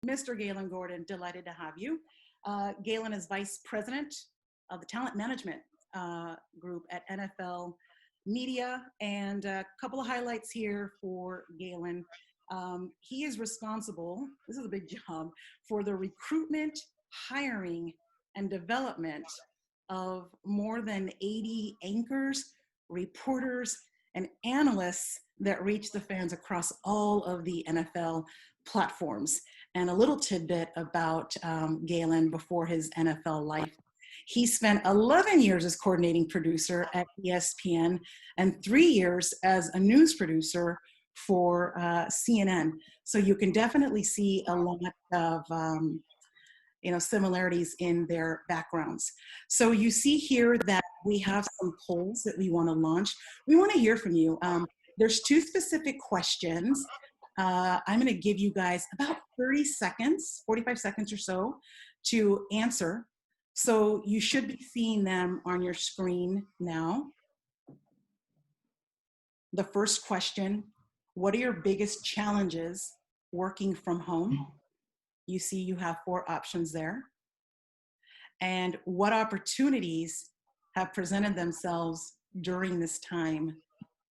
Mr. Galen Gordon, delighted to have you. Galen is Vice President of the Talent Management Group at NFL Media, and a couple of highlights here for Galen. He is responsible, this is a big job, for the recruitment, hiring, and development of more than 80 anchors, reporters, and analysts that reach the fans across all of the NFL platforms. And a little tidbit about Galen before his NFL life. He spent 11 years as coordinating producer at ESPN and 3 years as a news producer for CNN. So you can definitely see a lot of similarities in their backgrounds. So you see here that we have some polls that we want to launch. We want to hear from you. There's 2 specific questions. I'm going to give you guys about 30 seconds, 45 seconds or so to answer. So you should be seeing them on your screen now. The first question, what are your biggest challenges working from home? You see you have 4 options there. And what opportunities have presented themselves during this time?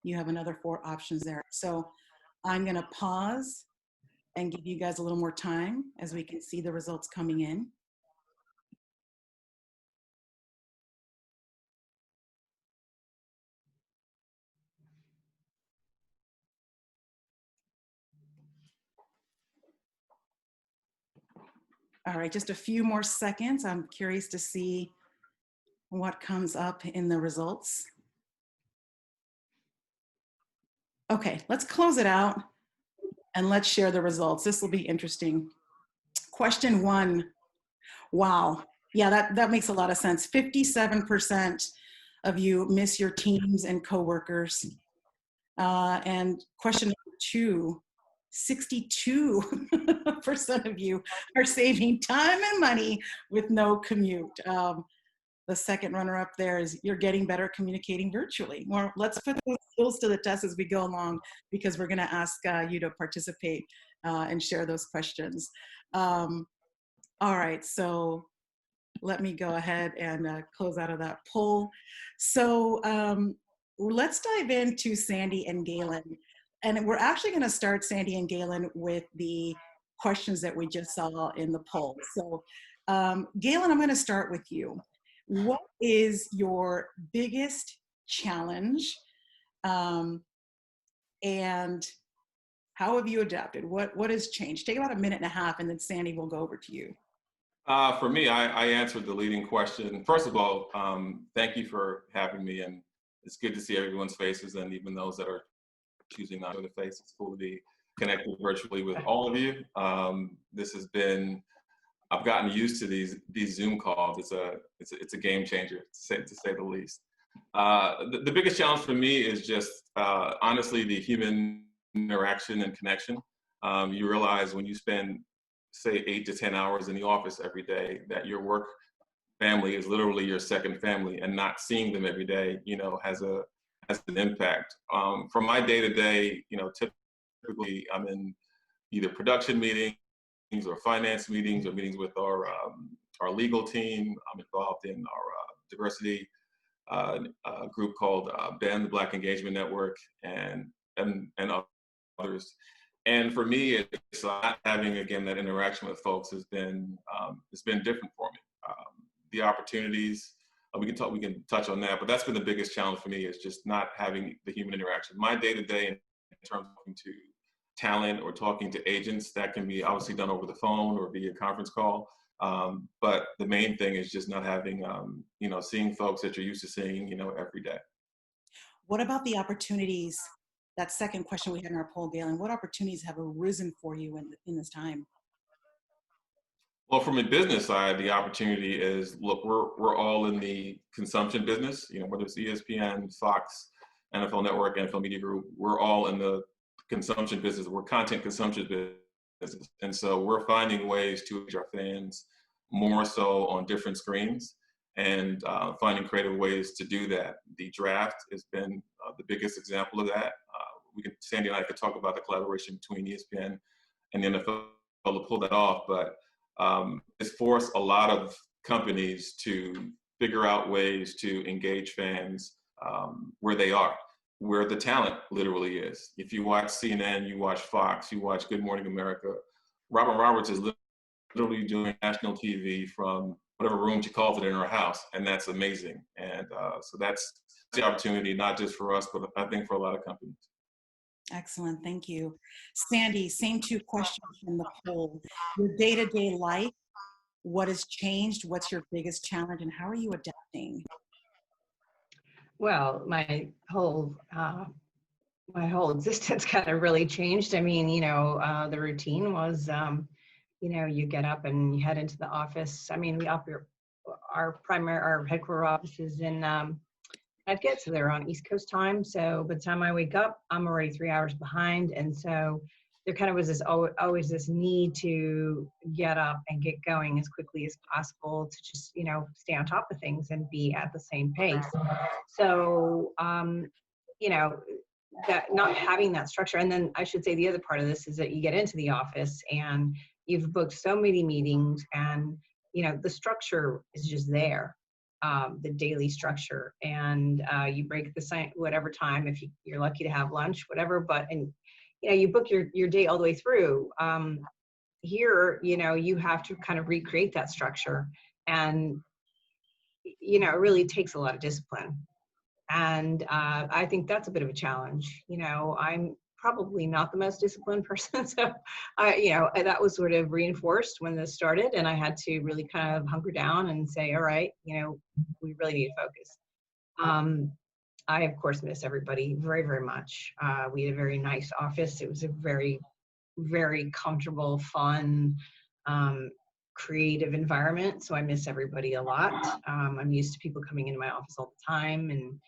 You have another 4 options there. So I'm going to pause and give you guys a little more time as we can see the results coming in. All right, just a few more seconds. I'm curious to see what comes up in the results. Okay, let's close it out and let's share the results. This will be interesting. Question 1. Wow. Yeah, that makes a lot of sense. 57% of you miss your teams and coworkers. And question number 2, 62% of you are saving time and money with no commute. The second runner-up there is you're getting better communicating virtually. Well, let's put those skills to the test as we go along, because we're going to ask you to participate and share those questions. All right, so let me go ahead and close out of that poll. So let's dive into Sandy and Galen. And we're actually going to start, Sandy and Galen, with the questions that we just saw in the poll. So Galen, I'm going to start with you. What is your biggest challenge, and how have you adapted? What has changed? Take about a minute and a half, and then Sandy will go over to you. For me, I answered the leading question. First of all, thank you for having me, and it's good to see everyone's faces, and even those that are choosing not to the face. It's cool to be connected virtually with all of you. This has been, I've gotten used to these Zoom calls. It's a game changer, to say the least. The biggest challenge for me is just honestly the human interaction and connection. You realize when you spend, say, 8 to 10 hours in the office every day, that your work family is literally your second family, and not seeing them every day, has an impact. For my day-to-day, typically I'm in either production meetings or finance meetings or meetings with our legal team. I'm involved in our diversity group called BEN, the Black Engagement Network, and others. And for me, it's not having, again, that interaction with folks has been it's been different for me. The opportunities, we can touch on that, but that's been the biggest challenge for me, is just not having the human interaction. My day-to-day, in terms of talking to talent or talking to agents, that can be obviously done over the phone or via conference call. But the main thing is just not having, seeing folks that you're used to seeing, every day. What about the opportunities? That second question we had in our poll, Galen, what opportunities have arisen for you in this time? Well, from a business side, the opportunity is, look, we're all in the consumption business, whether it's ESPN, Fox, NFL Network, NFL Media Group, we're all in the consumption business. We're content consumption business. And so we're finding ways to reach our fans more so on different screens, and finding creative ways to do that. The draft has been the biggest example of that. Sandy and I could talk about the collaboration between ESPN and the NFL to pull that off, but it's forced a lot of companies to figure out ways to engage fans where they are, where the talent literally is. If you watch CNN, you watch Fox, you watch Good Morning America, Robin Roberts is literally doing national TV from whatever room she calls it in her house, and that's amazing. And so that's the opportunity, not just for us, but I think for a lot of companies. Excellent, thank you. Sandy, same two questions from the poll. Your day-to-day life, what has changed? What's your biggest challenge, and how are you adapting? Well, my whole existence kind of really changed. I mean, the routine was, you get up and you head into the office. I mean, our headquarter office is in Connecticut, so they're on East Coast time. So by the time I wake up, I'm already 3 hours behind, and so there kind of was always this need to get up and get going as quickly as possible to just, stay on top of things and be at the same pace. So, that not having that structure. And then I should say the other part of this is that you get into the office and you've booked so many meetings, and, the structure is just there, the daily structure. And you break the sign whatever time, if you're lucky to have lunch, whatever, you book your day all the way through. Here, you have to kind of recreate that structure. And, it really takes a lot of discipline. And I think that's a bit of a challenge. I'm probably not the most disciplined person. So, that was sort of reinforced when this started. And I had to really kind of hunker down and say, all right, we really need to focus. I, of course, miss everybody very, very much. We had a very nice office. It was a very, very comfortable, fun, creative environment. So I miss everybody a lot. I'm used to people coming into my office all the time, and,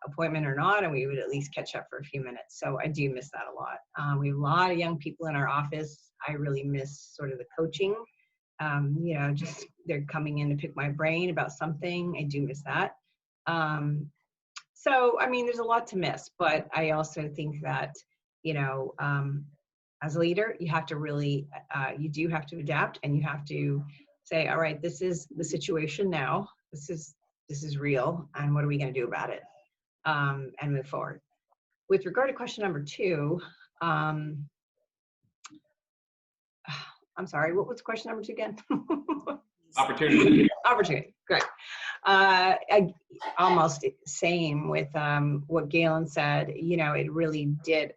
appointment or not, and we would at least catch up for a few minutes. So I do miss that a lot. We have a lot of young people in our office. I really miss sort of the coaching. Just they're coming in to pick my brain about something. I do miss that. So, I mean, there's a lot to miss, but I also think that, as a leader, you have to really, you do have to adapt, and you have to say, all right, this is the situation now. This is real, and what are we going to do about it? And move forward. With regard to question number 2, I'm sorry, what was question number 2 again? Opportunity. Opportunity, great. Almost same with what Galen said. It really did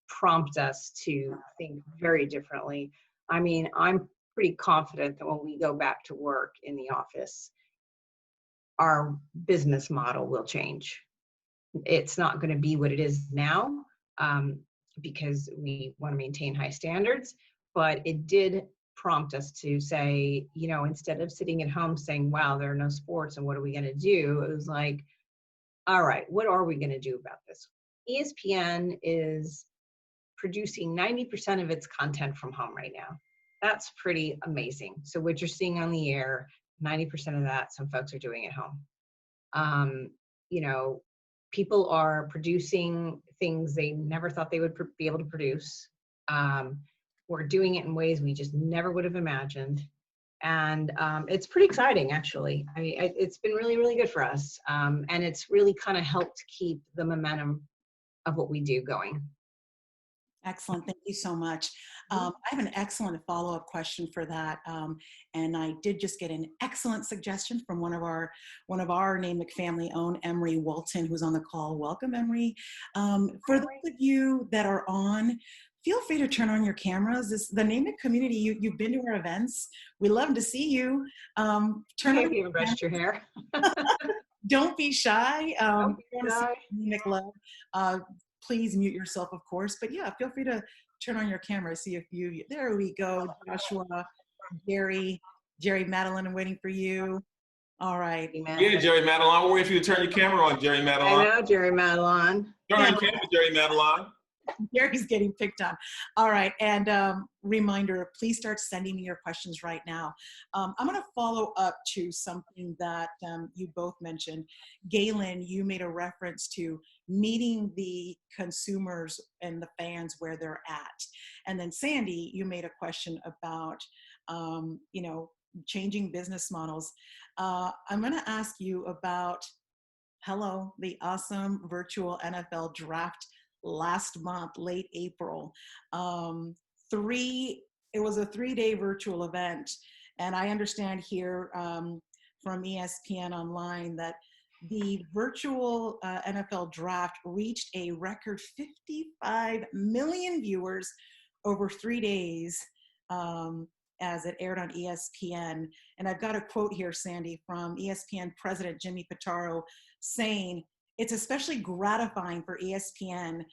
prompt us to think very differently. I mean, I'm pretty confident that when we go back to work in the office, our business model will change. It's not going to be what it is now, because we want to maintain high standards, but it did prompt us to say, instead of sitting at home saying, wow, there are no sports and what are we going to do? It was like, all right, what are we going to do about this? ESPN is producing 90% of its content from home right now. That's pretty amazing. So what you're seeing on the air, 90% of that, some folks are doing at home. People are producing things they never thought they would be able to produce. We're doing it in ways we just never would have imagined. And it's pretty exciting, actually. I mean, it's been really, really good for us. And it's really kind of helped keep the momentum of what we do going. Excellent. Thank you so much. I have an excellent follow-up question for that. And I did just get an excellent suggestion from one of our NAMIC family owned, Emery Walton, who's on the call. Welcome, Emery. For those of you that are on, feel free to turn on your cameras. The NAMIC community, you've been to our events. We love to see you. Turn on. You brushed your hair. Don't be shy. Don't be shy. NAMIC love. Please mute yourself, of course. But yeah, feel free to turn on your camera. See if there we go. Joshua, Jerry Madeline, I'm waiting for you. All right. Yeah, Jerry Madeline. We're waiting for you to turn your camera on, Jerry Madeline. I know, Jerry Madeline. Turn on your camera, Jerry Madeline. Gary's getting picked on. All right, and reminder, please start sending me your questions right now. I'm going to follow up to something that you both mentioned. Galen, you made a reference to meeting the consumers and the fans where they're at. And then Sandy, you made a question about, you know, changing business models. I'm going to ask you about, hello, the awesome virtual NFL draft last month, late April. It was a 3-day virtual event. And I understand here from ESPN Online that the virtual NFL draft reached a record 55 million viewers over 3 days as it aired on ESPN. And I've got a quote here, Sandy, from ESPN President Jimmy Pitaro saying, "It's especially gratifying for ESPN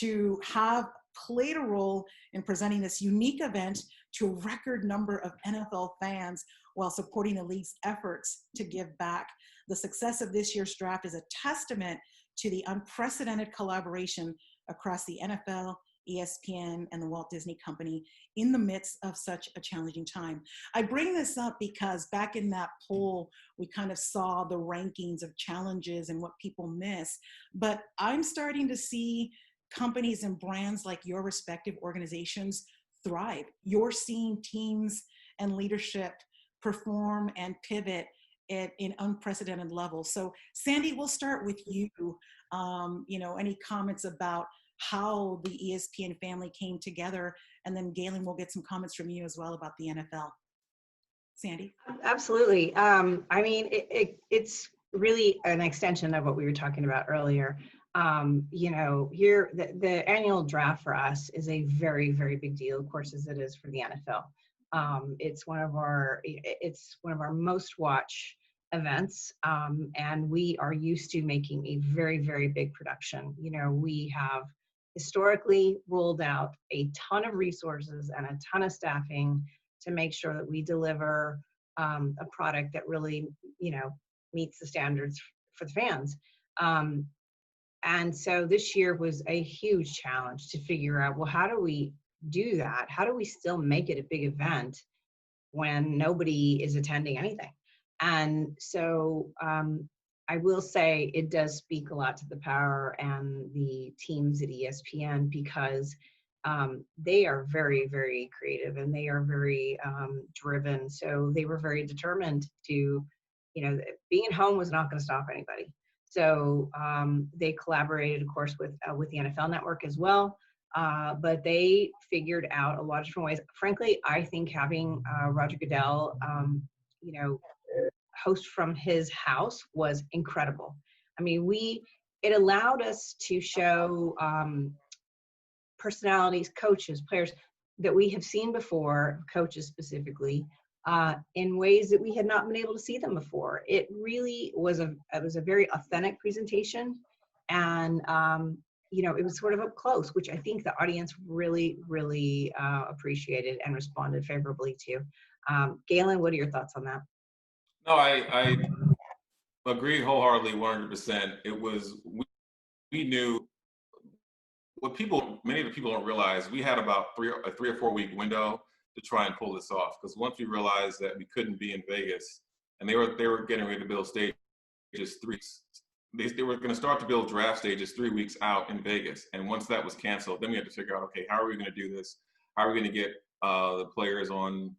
to have played a role in presenting this unique event to a record number of NFL fans while supporting the league's efforts to give back. The success of this year's draft is a testament to the unprecedented collaboration across the NFL, ESPN, and the Walt Disney Company in the midst of such a challenging time." I bring this up because back in that poll, we kind of saw the rankings of challenges and what people miss. But I'm starting to see companies and brands like your respective organizations thrive. You're seeing teams and leadership perform and pivot in unprecedented levels. So Sandy, we'll start with you. You know, any comments about how the ESPN family came together, and then Galen, we'll get some comments from you as well about the NFL. Sandy? Absolutely. I mean, it's really an extension of what we were talking about earlier. You know, here, the annual draft for us is a very, very big deal, of course, as it is for the NFL. It's one of our most watched events, and we are used to making a very, very big production. You know, we have historically rolled out a ton of resources and a ton of staffing to make sure that we deliver a product that really, you know, meets the standards for the fans. And so this year was a huge challenge to figure out, well, how do we do that? How do we still make it a big event when nobody is attending anything? And so I will say it does speak a lot to the power and the teams at ESPN, because they are very, very creative and they are very driven. So they were very determined to, you know, being at home was not going to stop anybody. So they collaborated, of course, with the NFL Network as well. But they figured out a lot of different ways. Frankly, I think having Roger Goodell, you know, host from his house was incredible. I mean, it allowed us to show personalities, coaches, players that we have seen before, coaches specifically, in ways that we had not been able to see them before. It really was a very authentic presentation, and you know, it was sort of up close, which I think the audience really, really appreciated and responded favorably to. Galen, what are your thoughts on that? No, I agree wholeheartedly, 100%. It was, we knew what many of the people don't realize, we had about a 3 or 4 week window to try and pull this off. Because once we realized that we couldn't be in Vegas, and they were getting ready to build stages they were going to start to build draft stages 3 weeks out in Vegas. And once that was canceled, then we had to figure out, okay, how are we going to do this? How are we going to get the players on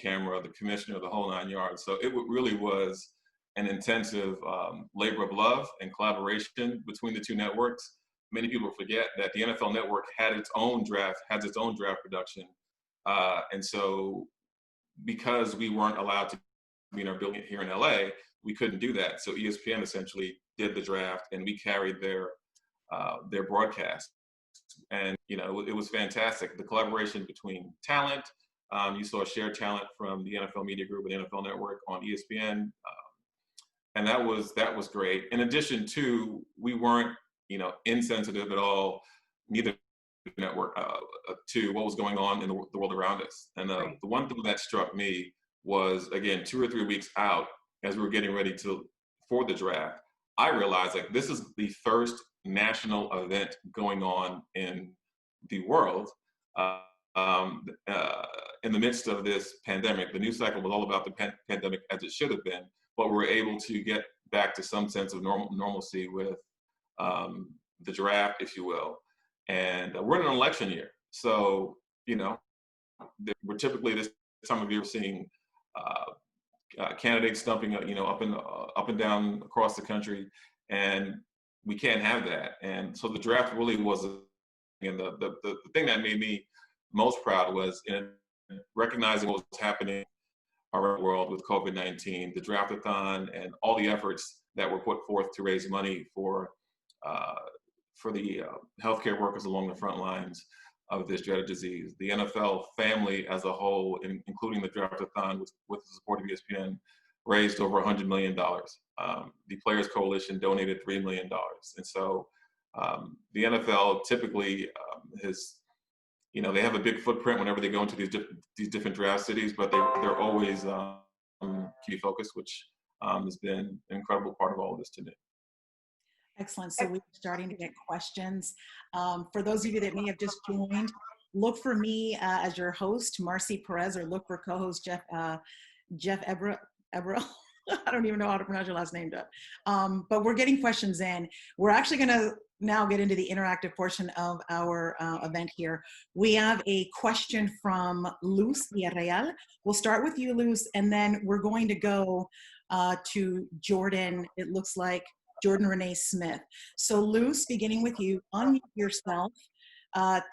camera, the commissioner, the whole 9 yards? So it really was an intensive labor of love and collaboration between the two networks. Many people forget that the NFL Network has its own draft production. And so because we weren't allowed to be in our building here in LA, we couldn't do that. So ESPN essentially did the draft, and we carried their broadcast. And, you know, it was fantastic. The collaboration between talent, you saw shared talent from the NFL Media Group and the NFL Network on ESPN. And that was great. In addition to, we weren't, you know, insensitive at all, neither network, to what was going on in the world around us. And the one thing that struck me was, again, 2 or 3 weeks out, as we were getting ready for the draft, I realized, like, this is the first national event going on in the world in the midst of this pandemic. The news cycle was all about the pandemic, as it should have been, but we're able to get back to some sense of normalcy with the draft, if you will. And we're in an election year. So, you know, we're typically this time of year seeing candidates stumping, you know, up and down across the country, and we can't have that. And so the draft really was, and the thing that made me most proud was in recognizing what was happening around the world with COVID-19, the draftathon, and all the efforts that were put forth to raise money for the healthcare workers along the front lines of this dreaded disease. The NFL family as a whole, including the draftathon with the support of ESPN, raised over $100 million. The Players Coalition donated $3 million. And so the NFL typically has, you know, they have a big footprint whenever they go into these different draft cities, but they're always key focus, which has been an incredible part of all of this to me. Excellent. So we're starting to get questions. For those of you that may have just joined, look for me as your host, Marcy Perez, or look for co-host Jeff Ebrel. I don't even know how to pronounce your last name, Jeff. But we're getting questions in. We're actually going to now get into the interactive portion of our event here. We have a question from Luz Villarreal. We'll start with you, Luz, and then we're going to go to Jordan. It looks like Jordan Renee Smith. So Luz, beginning with you, unmute yourself,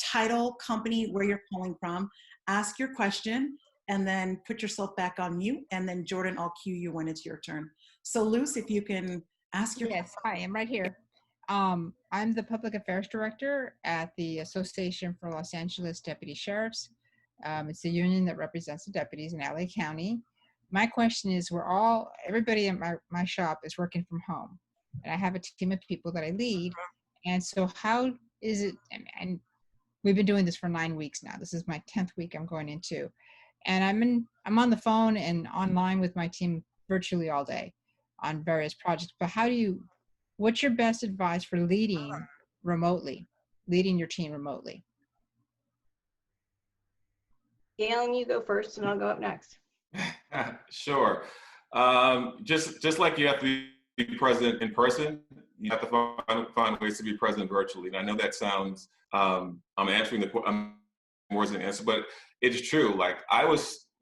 title, company, where you're calling from, ask your question, and then put yourself back on mute, and then Jordan, I'll cue you when it's your turn. So Luz, if you can ask your Yes, hi, I'm right here. I'm the Public Affairs Director at the Association for Los Angeles Deputy Sheriffs. It's a union that represents the deputies in LA County. My question is, everybody in my shop is working from home, and I have a team of people that I lead. And so how is it, and we've been doing this for 9 weeks now. This is my 10th week I'm going into. And I'm on the phone and online with my team virtually all day on various projects. But what's your best advice for leading your team remotely? Galen, you go first and I'll go up next. Sure. Just like you have to be present in person, you have to find ways to be present virtually. And I know that sounds, I'm answering more than an answer, but it's true. Like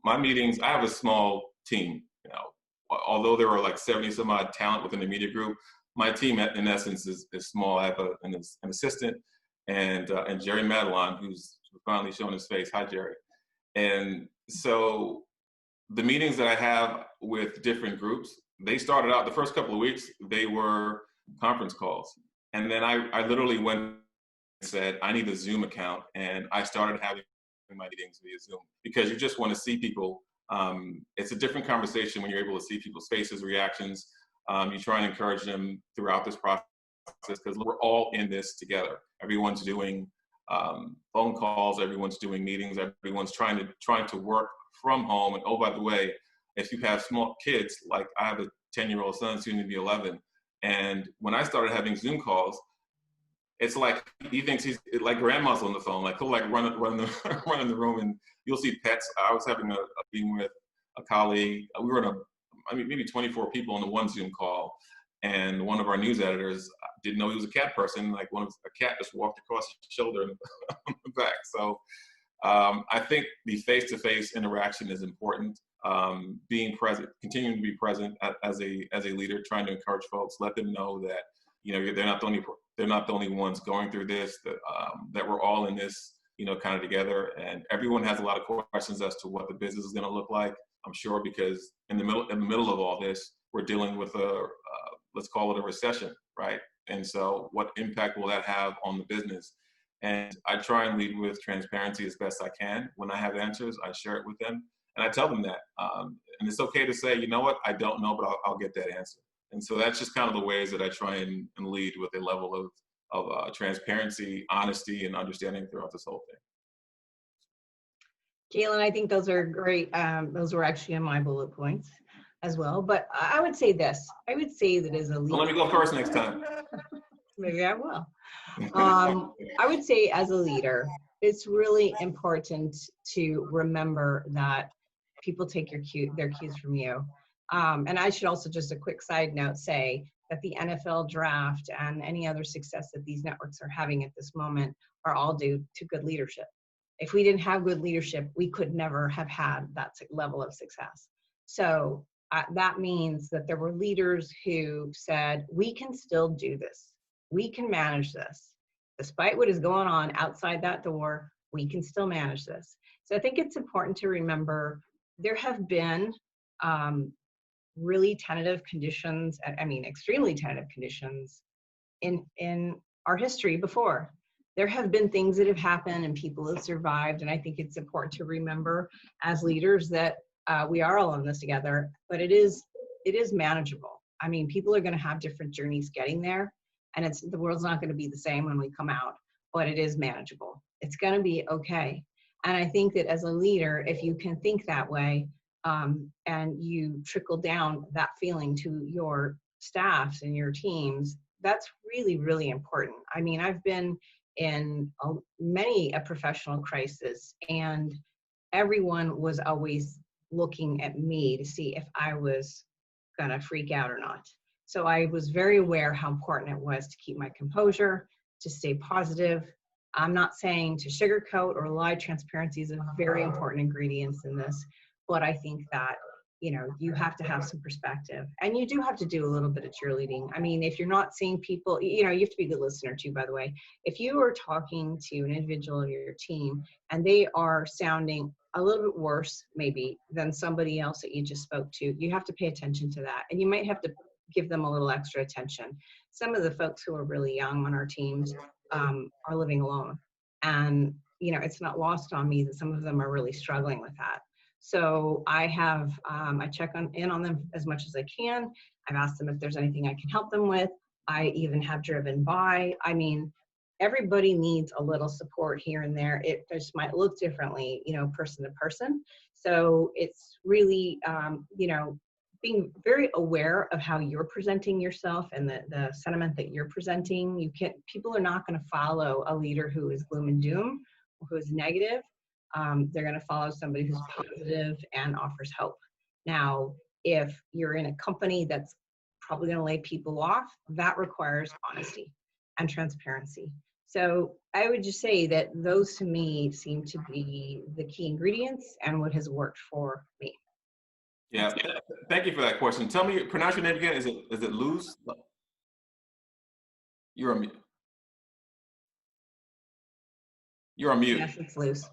my meetings, I have a small team, you know, although there are like 70 some odd talent within the media group, my team in essence is small. I have an assistant and Jerry Madelon, who's finally shown his face. Hi, Jerry. And so the meetings that I have with different groups, they started out the first couple of weeks, they were conference calls. And then I literally went and said, I need a Zoom account. And I started having my meetings via Zoom because you just want to see people. It's a different conversation when you're able to see people's faces, reactions. You try and encourage them throughout this process because we're all in this together. Everyone's doing phone calls, everyone's doing meetings, everyone's trying to work from home. And oh, by the way, if you have small kids, like I have a 10-year-old son, soon to be 11, and when I started having Zoom calls, it's like he thinks he's like grandma's on the phone. Like he'll like run in the room, and you'll see pets. I was having a meeting with a colleague. We were maybe 24 people on the one Zoom call, and one of our news editors didn't know he was a cat person. Like a cat just walked across his shoulder on the back. So I think the face-to-face interaction is important. Being present, continuing to be present as a leader, trying to encourage folks, let them know that, you know, they're not the only ones going through this, that we're all in this, you know, kind of together. And everyone has a lot of questions as to what the business is going to look like, I'm sure, because in the middle of all this, we're dealing with let's call it a recession, right? And so what impact will that have on the business? And I try and lead with transparency as best I can. When I have answers, I share it with them. And I tell them that. And it's okay to say, you know what, I don't know, but I'll get that answer. And so that's just kind of the ways that I try and lead with a level of transparency, honesty, and understanding throughout this whole thing. Galen, I think those are great. Those were actually in my bullet points as well. But I would say this. I would say that as a leader. Well, let me go first next time. Maybe I will. I would say as a leader, it's really important to remember that people take their cues from you. And I should also, just a quick side note, say that the NFL draft and any other success that these networks are having at this moment are all due to good leadership. If we didn't have good leadership, we could never have had that level of success. So that means that there were leaders who said, we can still do this. We can manage this. Despite what is going on outside that door, we can still manage this. So I think it's important to remember there have been really tentative conditions, I mean, extremely tentative conditions in our history before. There have been things that have happened and people have survived. And I think it's important to remember as leaders that we are all in this together, but it is manageable. I mean, people are going to have different journeys getting there, and the world's not going to be the same when we come out, but it is manageable. It's going to be okay. And I think that as a leader, if you can think that way, and you trickle down that feeling to your staffs and your teams, that's really, really important. I mean, I've been in many a professional crisis, and everyone was always looking at me to see if I was gonna freak out or not. So I was very aware how important it was to keep my composure, to stay positive. I'm not saying to sugarcoat or lie. Transparency is a very important ingredient in this, but I think that, you know, you have to have some perspective, and you do have to do a little bit of cheerleading. I mean, if you're not seeing people, you know, you have to be a good listener too, by the way. If you are talking to an individual in your team and they are sounding a little bit worse maybe than somebody else that you just spoke to, you have to pay attention to that, and you might have to give them a little extra attention. Some of the folks who are really young on our teams are living alone, and, you know, it's not lost on me that some of them are really struggling with that. So I have, I check in on them as much as I can. I've asked them if there's anything I can help them with. I even have driven by. I mean, everybody needs a little support here and there. It just might look differently, you know, person to person. So it's really, you know, being very aware of how you're presenting yourself and the sentiment that you're presenting. People are not going to follow a leader who is gloom and doom, or who is negative. They're going to follow somebody who's positive and offers hope. Now, if you're in a company that's probably going to lay people off, that requires honesty and transparency. So I would just say that those to me seem to be the key ingredients and what has worked for me. Yeah, thank you for that question. Tell me, pronounce your name again. Is it Luz? You're on mute. You're on mute. Yes, it's loose.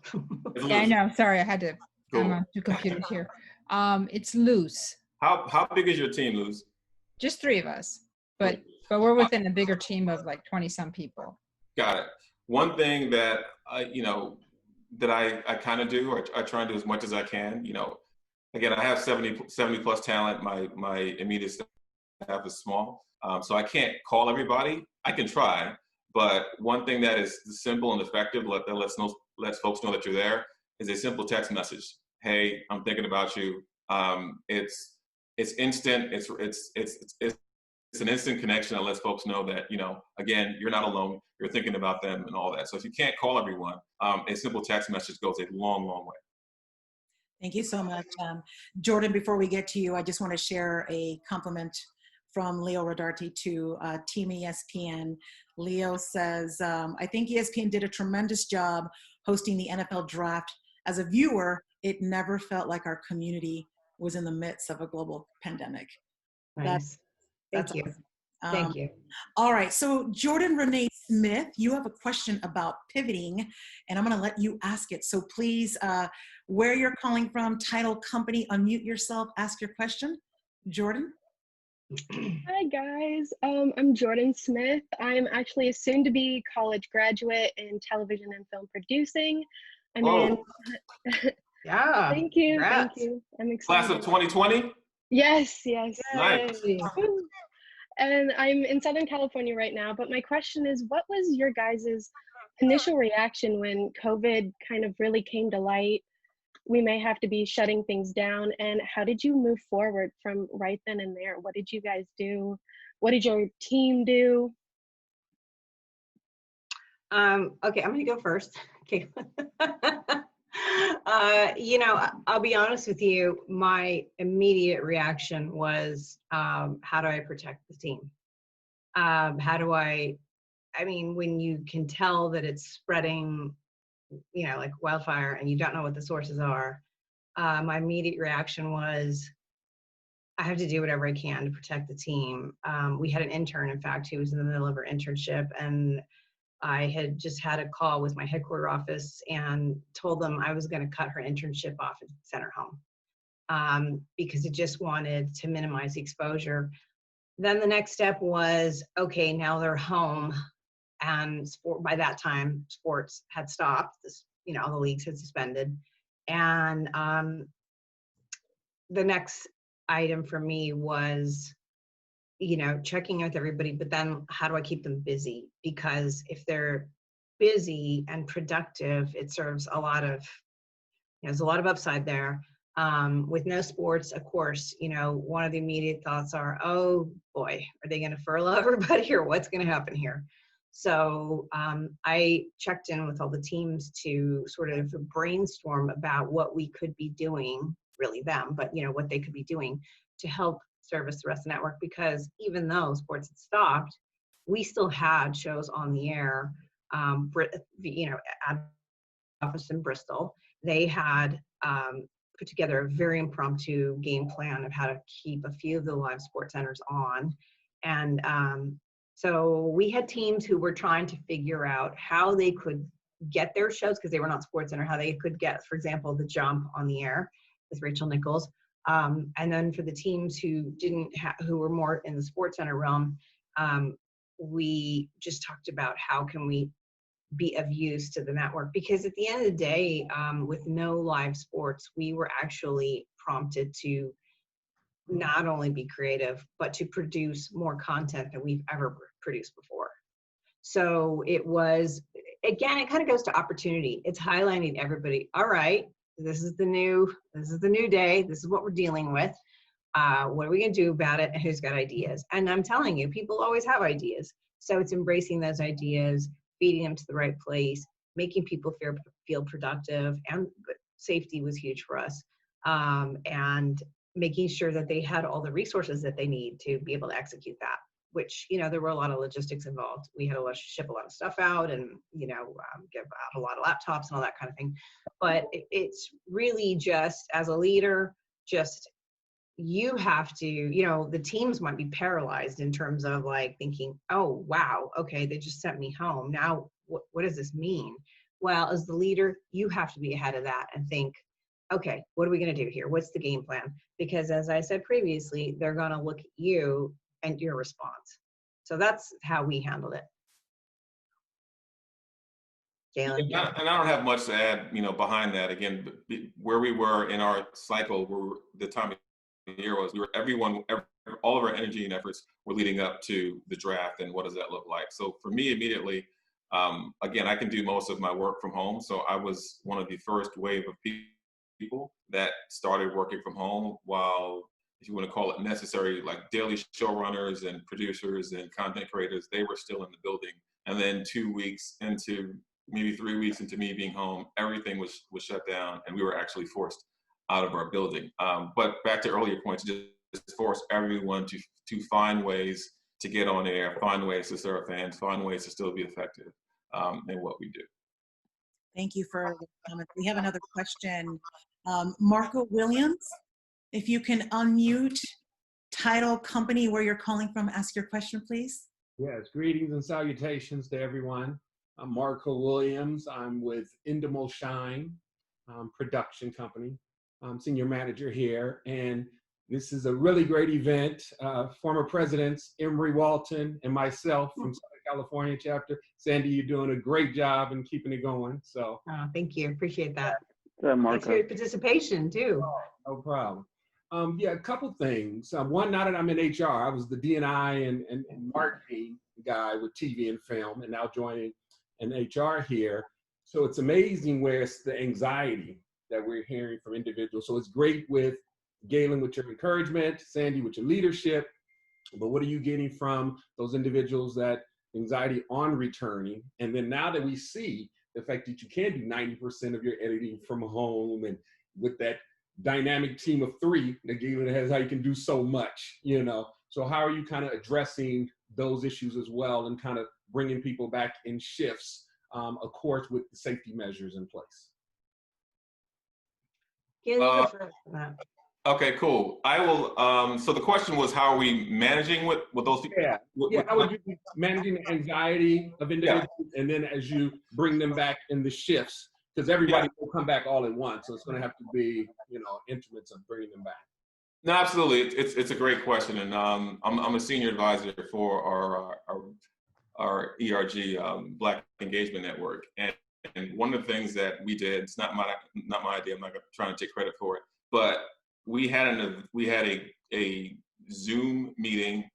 Yeah, I know. Sorry, I had to. Cool. I'm on two computers here. It's loose. How big is your team, Luz? Just 3 of us, but we're within a bigger team of like 20 some people. Got it. One thing that you know, that I kind of do, or I try and do as much as I can. You know, again, I have 70 plus talent. My immediate staff is small, so I can't call everybody. I can try, but one thing that is simple and effective that lets folks know that you're there is a simple text message. Hey, I'm thinking about you. It's instant. It's an instant connection that lets folks know that, you know, again, you're not alone. You're thinking about them and all that. So if you can't call everyone, a simple text message goes a long, long way. Thank you so much. Jordan, before we get to you, I just want to share a compliment from Leo Rodarti to Team ESPN. Leo says, I think ESPN did a tremendous job hosting the NFL draft. As a viewer, it never felt like our community was in the midst of a global pandemic. Nice. Thank you. Awesome. Thank you. All right, so Jordan Renee Smith, you have a question about pivoting, and I'm going to let you ask it. So please, where you're calling from, title, company, unmute yourself, ask your question. Jordan? Hi guys, I'm Jordan Smith. I'm actually a soon-to-be college graduate in television and film producing. I'm in. Yeah. Thank you. Congrats. Thank you. I'm excited. Class of 2020? Yes, yes. Nice. And I'm in Southern California right now, but my question is, what was your guys' initial reaction when COVID kind of really came to light? We may have to be shutting things down, and how did you move forward from right then and there? What did you guys do? What did your team do? Okay, I'm gonna go first. Okay. You know, I'll be honest with you, my immediate reaction was, how do I protect the team? How do I mean, when you can tell that it's spreading, you know, like wildfire and you don't know what the sources are, my immediate reaction was, I have to do whatever I can to protect the team. We had an intern, in fact, who was in the middle of her internship, and I had just had a call with my headquarter office and told them I was going to cut her internship off and send her home, because I just wanted to minimize the exposure. Then the next step was, okay, now they're home, and by that time, sports had stopped. This, you know, all the leagues had suspended, and the next item for me was, you know, checking with everybody, but then how do I keep them busy? Because if they're busy and productive, it serves a lot of, you know, there's a lot of upside there. With no sports, of course, you know, one of the immediate thoughts are, oh boy, are they going to furlough everybody or what's going to happen here? So I checked in with all the teams to sort of brainstorm about what we could be doing, really them, but you know, what they could be doing to help service the rest of the network, because even though sports had stopped, we still had shows on the air. You know, at office in Bristol, they had put together a very impromptu game plan of how to keep a few of the live sports centers on. And so we had teams who were trying to figure out how they could get their shows, because they were not sports center, how they could get, for example, The Jump on the air with Rachel Nichols. And then for the teams who who were more in the sports center realm, we just talked about how can we be of use to the network, because at the end of the day, with no live sports, we were actually prompted to not only be creative, but to produce more content than we've ever produced before. So it was, again, it kind of goes to opportunity. It's highlighting everybody. All right, this is the new day. This is what we're dealing with. What are we going to do about it? And who's got ideas? And I'm telling you, people always have ideas. So it's embracing those ideas, feeding them to the right place, making people feel productive, and safety was huge for us. And making sure that they had all the resources that they need to be able to execute that, which, you know, there were a lot of logistics involved. We had to ship a lot of stuff out and, you know, give out a lot of laptops and all that kind of thing. But it's really just, as a leader, just, you have to, you know, the teams might be paralyzed in terms of like thinking, oh, wow, okay, they just sent me home. Now, what does this mean? Well, as the leader, you have to be ahead of that and think, okay, what are we going to do here? What's the game plan? Because as I said previously, they're going to look at you and your response. So that's how we handled it. Galen? Yeah, and I don't have much to add, you know, behind that. Again, where we were in our cycle, where the time of year was, all of our energy and efforts were leading up to the draft, and what does that look like? So for me, immediately, again, I can do most of my work from home. So I was one of the first wave of people that started working from home, while, if you want to call it necessary, like daily showrunners and producers and content creators, they were still in the building. And then 2 weeks into, maybe 3 weeks into me being home, everything was shut down, and we were actually forced out of our building. But back to earlier points, just force everyone to find ways to get on air, find ways to serve fans, find ways to still be effective in what we do. Thank you for the comments. We have another question. Marco Williams, if you can unmute, title, company, where you're calling from, ask your question, please. Yes, greetings and salutations to everyone. I'm Marco Williams. I'm with Endemol Shine production company. I'm senior manager here, and this is a really great event. Former presidents Emory Walton and myself from Southern California chapter. Sandy, you're doing a great job in keeping it going. So, Thank you, appreciate that. Marco. Thanks for your participation too. No problem. Yeah, a couple things. One, now that I'm in HR, I was the D&I and marketing guy with TV and film, and now joining in HR here. So it's amazing where it's the anxiety that we're hearing from individuals. So it's great with Galen with your encouragement, Sandy with your leadership, but what are you getting from those individuals that anxiety on returning. And then now that we see the fact that you can do 90% of your editing from home, and with that dynamic team of 3 that Galen has, how you can do so much, you know. So how are you kind of addressing those issues as well, and kind of bringing people back in shifts, of course, with the safety measures in place? Galen, you go first on that. Okay, cool. I will. So the question was, how are we managing with those people? Yeah. How would you be managing the anxiety of individuals, and then as you bring them back in the shifts, because everybody will come back all at once, so it's going to have to be, you know, increments of bringing them back. No, absolutely. It's a great question, and I'm a senior advisor for our ERG, Black Engagement Network, and one of the things that we did, it's not my idea. I'm not trying to take credit for it, but we had a Zoom meeting,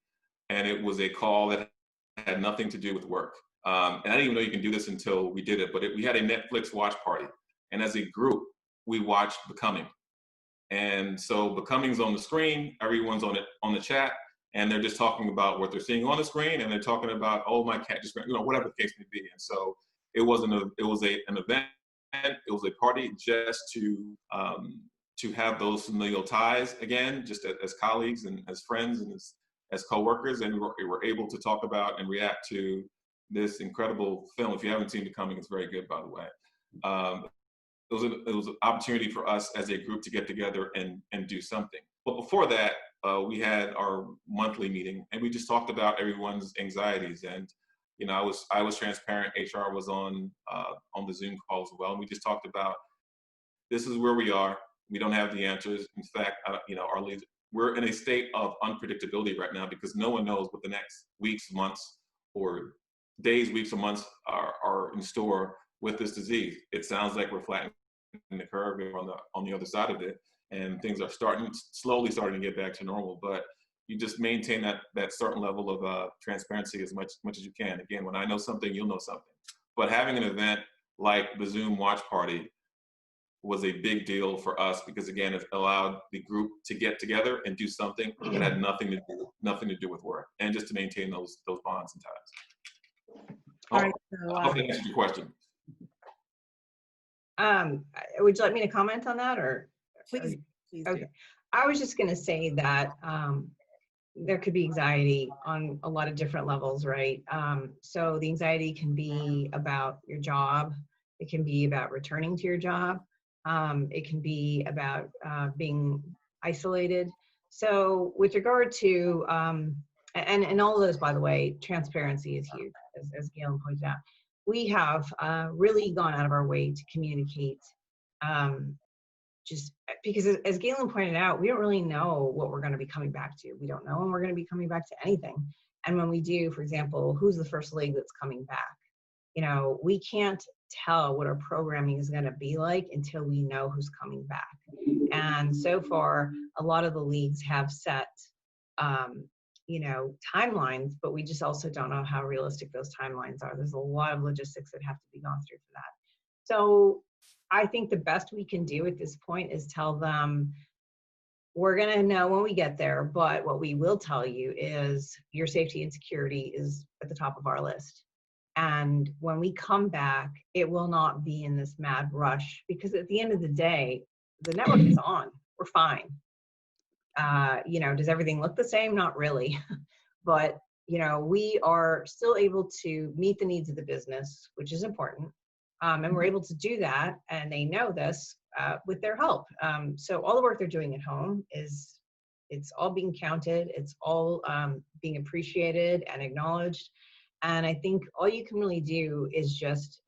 and it was a call that had nothing to do with work. And I didn't even know you can do this until we did it, but we had a Netflix watch party, and as a group, we watched Becoming. And so Becoming's on the screen, everyone's on the chat, and they're just talking about what they're seeing on the screen, and they're talking about, oh, my cat just ran, you know, whatever the case may be. And so it was an event, it was a party just to have those familial ties again, just as colleagues and as friends and as coworkers, and we were able to talk about and react to this incredible film. If you haven't seen Becoming, it's very good, by the way. It was an opportunity for us as a group to get together and do something. But before that, we had our monthly meeting, and we just talked about everyone's anxieties. And you know, I was transparent. HR was on the Zoom call as well, and we just talked about, this is where we are. We don't have the answers. In fact, you know, our leaders, we're in a state of unpredictability right now, because no one knows what the next weeks, months, or days, weeks, or months are in store with this disease. It sounds like we're flattening the curve on the other side of it, and things are slowly starting to get back to normal. But you just maintain that certain level of transparency as much as you can. Again, when I know something, you'll know something. But having an event like the Zoom watch party was a big deal for us, because again, it allowed the group to get together and do something that had nothing to do with work, and just to maintain those bonds and ties. All right, so, I hope that answered your question. Would you like me to comment on that, or? please Okay. do. I was just going to say that there could be anxiety on a lot of different levels, right? So the anxiety can be about your job. It can be about returning to your job. It can be about being isolated. So with regard to, and all of those, by the way, transparency is huge, as Galen pointed out. We have really gone out of our way to communicate, just because, as Galen pointed out, we don't really know what we're going to be coming back to. We don't know when we're going to be coming back to anything. And when we do, for example, who's the first leg that's coming back? You know, we can't tell what our programming is going to be like until we know who's coming back. And so far, a lot of the leagues have set, you know, timelines, but we just also don't know how realistic those timelines are. There's a lot of logistics that have to be gone through for that. So I think the best we can do at this point is tell them, we're going to know when we get there, but what we will tell you is your safety and security is at the top of our list. And when we come back, it will not be in this mad rush, because at the end of the day, the network is on. We're fine. You know, does everything look the same? Not really. But, you know, we are still able to meet the needs of the business, which is important. And we're able to do that, and they know this with their help. So all the work they're doing at home it's all being counted. It's all being appreciated and acknowledged. And I think all you can really do is just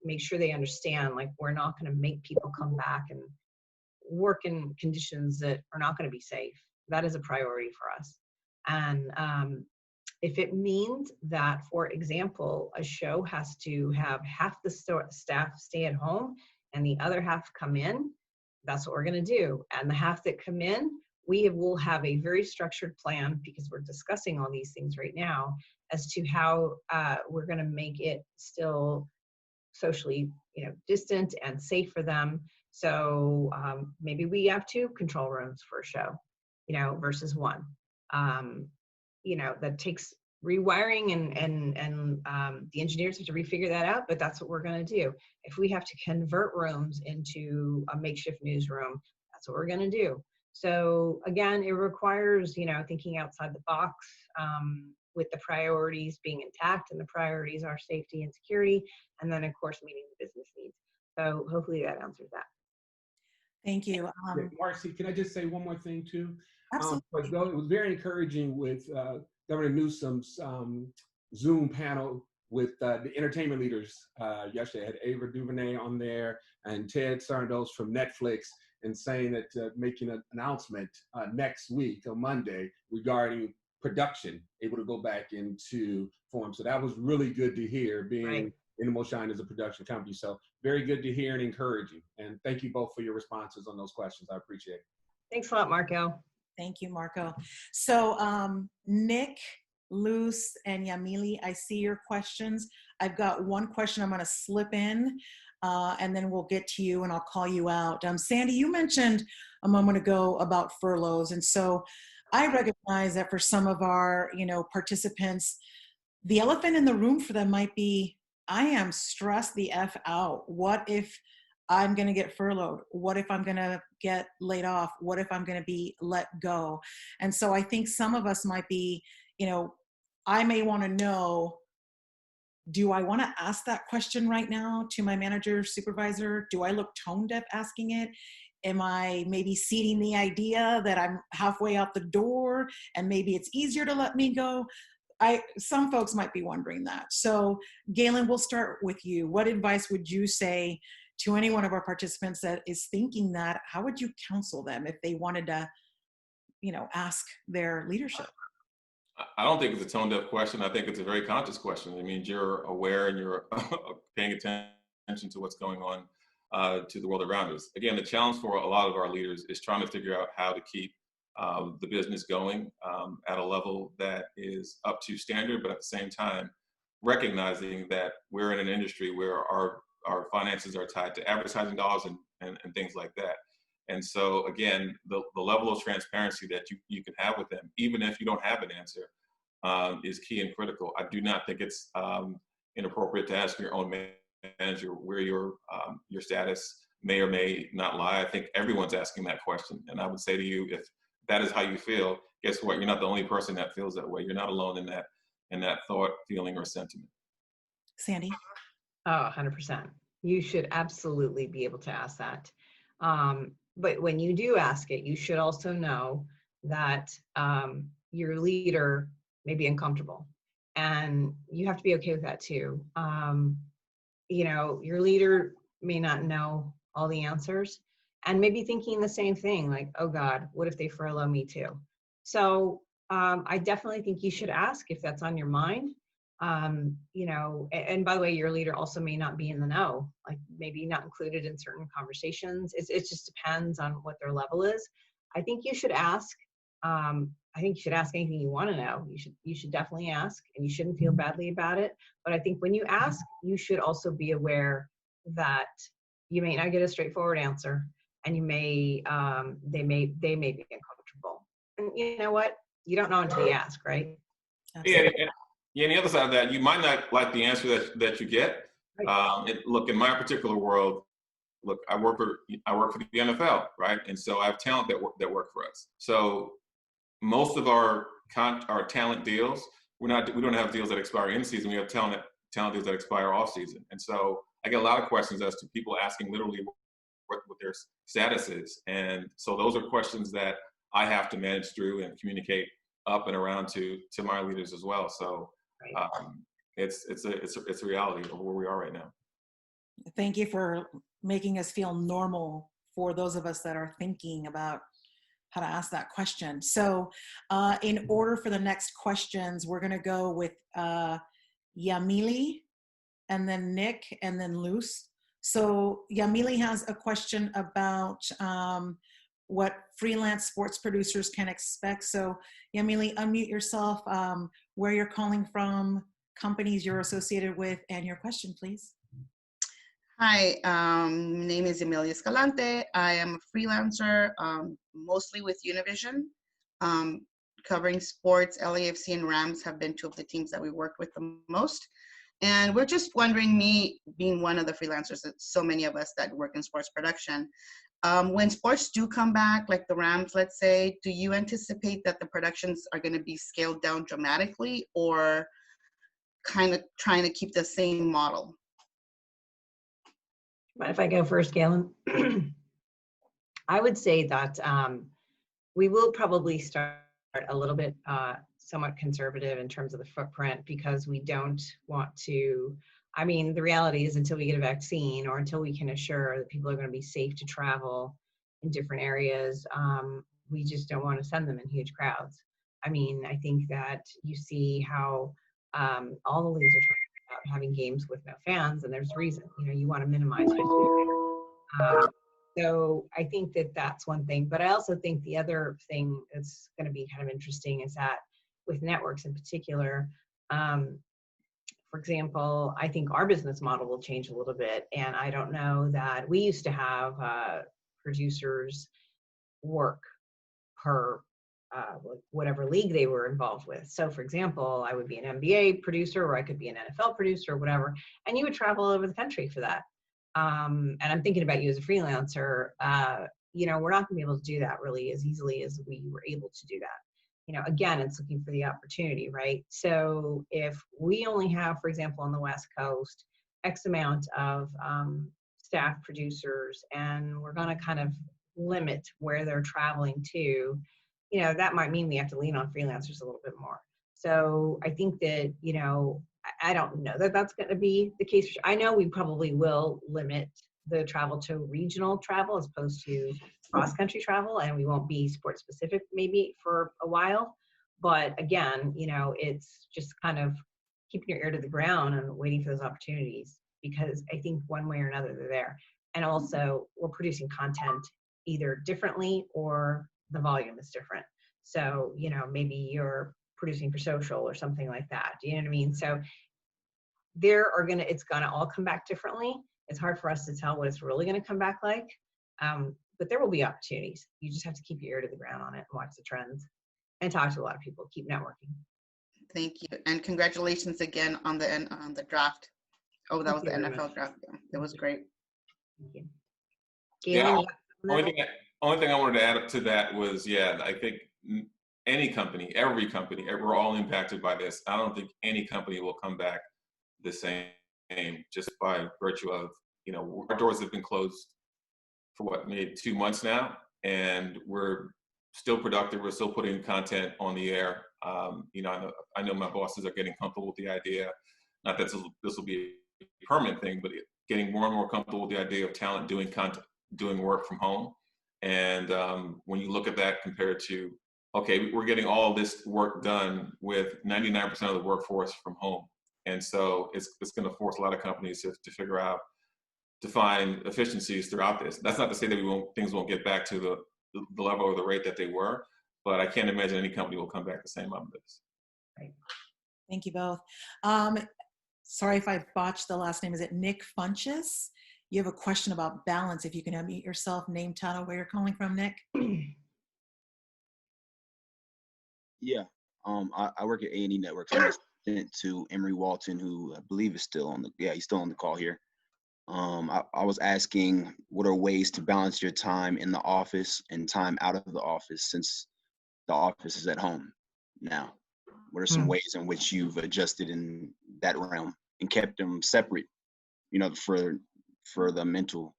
make sure they understand, like, we're not going to make people come back and work in conditions that are not going to be safe. That is a priority for us. And if it means that, for example, a show has to have half the staff stay at home and the other half come in, that's what we're going to do. And the half that come in, we will have a very structured plan, because we're discussing all these things right now, as to how we're going to make it still socially, you know, distant and safe for them. So maybe we have 2 control rooms for a show, you know, versus 1. You know, that takes rewiring and the engineers have to refigure that out, but that's what we're going to do. If we have to convert rooms into a makeshift newsroom, that's what we're going to do. So again, it requires, you know, thinking outside the box, with the priorities being intact, and the priorities are safety and security, and then of course meeting the business needs. So hopefully that answers that. Thank you. Yeah, Marcy, can I just say one more thing too? Absolutely. It was very encouraging with Governor Newsom's Zoom panel with the entertainment leaders yesterday. I had Ava DuVernay on there and Ted Sarandos from Netflix, and saying that making an announcement next week on Monday regarding production, able to go back into form. So that was really good to hear, being Right. Endemol Shine is a production company. So very good to hear and encouraging. And thank you both for your responses on those questions. I appreciate it. Thanks a lot, Marco. Thank you, Marco. So Nick, Luz, and Yamili, I see your questions. I've got one question I'm going to slip in, and then we'll get to you and I'll call you out. Sandy, you mentioned a moment ago about furloughs. And so I recognize that for some of our, you know, participants, the elephant in the room for them might be, I am stressed the F out. What if I'm going to get furloughed? What if I'm going to get laid off? What if I'm going to be let go? And so I think some of us might be, you know, I may want to know, do I want to ask that question right now to my manager, supervisor? Do I look tone deaf asking it? Am I maybe seeding the idea that I'm halfway out the door and maybe it's easier to let me go? Some folks might be wondering that. So Galen, we'll start with you. What advice would you say to any one of our participants that is thinking that? How would you counsel them if they wanted to, you know, ask their leadership? I don't think it's a tone deaf question. I think it's a very conscious question. It means you're aware and you're paying attention to what's going on to the world around us. Again, the challenge for a lot of our leaders is trying to figure out how to keep the business going at a level that is up to standard, but at the same time, recognizing that we're in an industry where our finances are tied to advertising dollars and things like that. And so again, the level of transparency that you can have with them, even if you don't have an answer, is key and critical. I do not think it's inappropriate to ask your own manager where your status may or may not lie. I think everyone's asking that question. And I would say to you, if that is how you feel, guess what? You're not the only person that feels that way. You're not alone in that thought, feeling, or sentiment. Sandy? Oh, 100%. You should absolutely be able to ask that. But when you do ask it, you should also know that your leader may be uncomfortable, and you have to be okay with that too. You know, your leader may not know all the answers and maybe thinking the same thing, like, oh God, what if they furlough me too? So I definitely think you should ask if that's on your mind. You know, and by the way, your leader also may not be in the know, like maybe not included in certain conversations. It just depends on what their level is. I think you should ask. I think you should ask anything you want to know. You should definitely ask, and you shouldn't feel badly about it. But I think when you ask, you should also be aware that you may not get a straightforward answer, and you may they may be uncomfortable. And you know what? You don't know until you ask, right? Absolutely. Yeah, and the other side of that, you might not like the answer that you get. Look, in my particular world, look, I work for the NFL, right? And so I have talent that work for us. So most of our talent deals, we don't have deals that expire in season. We have talent deals that expire off season. And so I get a lot of questions as to people asking literally what their status is. And so those are questions that I have to manage through and communicate up and around to my leaders as well. So it's a reality of where we are right now. Thank you for making us feel normal for those of us that are thinking about how to ask that question. So in order for the next questions, we're going to go with Yamili, and then Nick, and then Luz. So Yamili has a question about what freelance sports producers can expect. So Yamili, unmute yourself, where you're calling from, companies you're associated with, and your question, please. Hi, name is Emilia Escalante. I am a freelancer, mostly with Univision. covering sports. LAFC and Rams have been two of the teams that we worked with the most. And we're just wondering, me being one of the freelancers, so many of us that work in sports production, when sports do come back, like the Rams, let's say, do you anticipate that the productions are going to be scaled down dramatically, or kind of trying to keep the same model? Mind if I go first, Galen? I would say that we will probably start a little bit somewhat conservative in terms of the footprint, because we don't want to, I mean, the reality is until we get a vaccine or until we can assure that people are going to be safe to travel in different areas, we just don't want to send them in huge crowds. I mean, I think that you see how all the leagues are talking about having games with no fans, and there's a reason. You know, you want to minimize fatigue. So I think that that's one thing. But I also think the other thing that's going to be kind of interesting is that with networks in particular, for example, I think our business model will change a little bit. And I don't know that we used to have producers work per whatever league they were involved with. So for example, I would be an NBA producer, or I could be an NFL producer, or whatever, and you would travel all over the country for that. And I'm thinking about you as a freelancer. You know, we're not going to be able to do that really as easily as we were able to do that. You know, again, it's looking for the opportunity, right? So if we only have, for example, on the West Coast, X amount of staff producers, and we're going to kind of limit where they're traveling to, you know, that might mean we have to lean on freelancers a little bit more. So I think that, you know, I don't know that that's going to be the case. I know we probably will limit the travel to regional travel as opposed to cross-country travel, and we won't be sports specific maybe for a while. But again, you know, it's just kind of keeping your ear to the ground and waiting for those opportunities, because I think one way or another they're there. And also we're producing content either differently or the volume is different. So, you know, maybe you're producing for social or something like that. Do you know what I mean? So it's gonna all come back differently. It's hard for us to tell what it's really gonna come back like. But there will be opportunities. You just have to keep your ear to the ground on it and watch the trends and talk to a lot of people, keep networking. Thank you. And congratulations again on the draft. Oh, that was the NFL draft. Yeah, it was great. Thank you. Yeah, Galen, only thing I wanted to add up to that was, yeah, I think any company, every company, we're all impacted by this. I don't think any company will come back the same just by virtue of, you know, our doors have been closed for what, maybe 2 months now, and we're still productive. We're still putting content on the air. You know, I know my bosses are getting comfortable with the idea, not that this will be a permanent thing, but getting more and more comfortable with the idea of talent doing content, doing work from home. And when you look at that compared to, okay, we're getting all this work done with 99% of the workforce from home. And so it's going to force a lot of companies to figure out, to find efficiencies throughout this. That's not to say that things won't get back to the level or the rate that they were, but I can't imagine any company will come back the same out of this. Right. Thank you both. Sorry if I botched the last name. Is it Nick Funches? You have a question about balance. If you can unmute yourself, name, title, where you're calling from, Nick. Yeah, I work at A&E Networks. I'm assistant to Emery Walton, who I believe is still on he's still on the call here. I was asking, what are ways to balance your time in the office and time out of the office, since the office is at home now? What are some ways in which you've adjusted in that realm and kept them separate, you know, for the mental?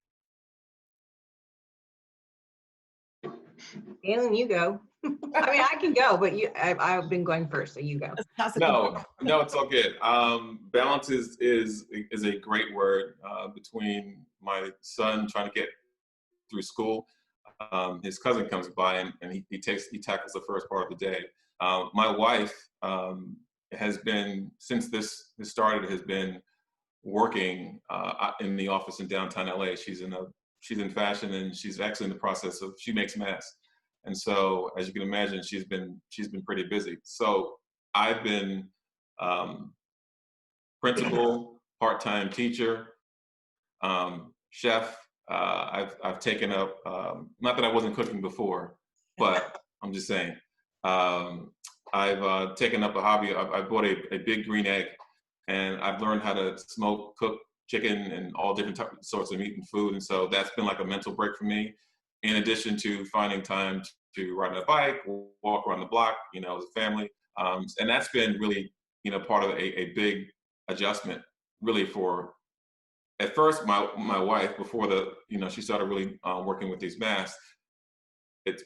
Galen, you go. I mean, I can go, but I've been going first, so you go. No, it's all good. Balance is a great word. Between my son trying to get through school, his cousin comes by and he tackles the first part of the day. My wife has been, since this started, has been working in the office in downtown LA. She's in fashion, and she's actually in the process of, she makes masks. And so, as you can imagine, she's been pretty busy. So I've been principal, part-time teacher, chef. I've taken up, not that I wasn't cooking before, but I'm just saying, I've taken up a hobby. I bought a big green egg, and I've learned how to smoke, cook chicken, and all different sorts of meat and food. And so that's been like a mental break for me, in addition to finding time to ride my bike, walk around the block, as a family. And that's been really, part of a big adjustment, really, for, at first, my wife, before she started really working with these masks,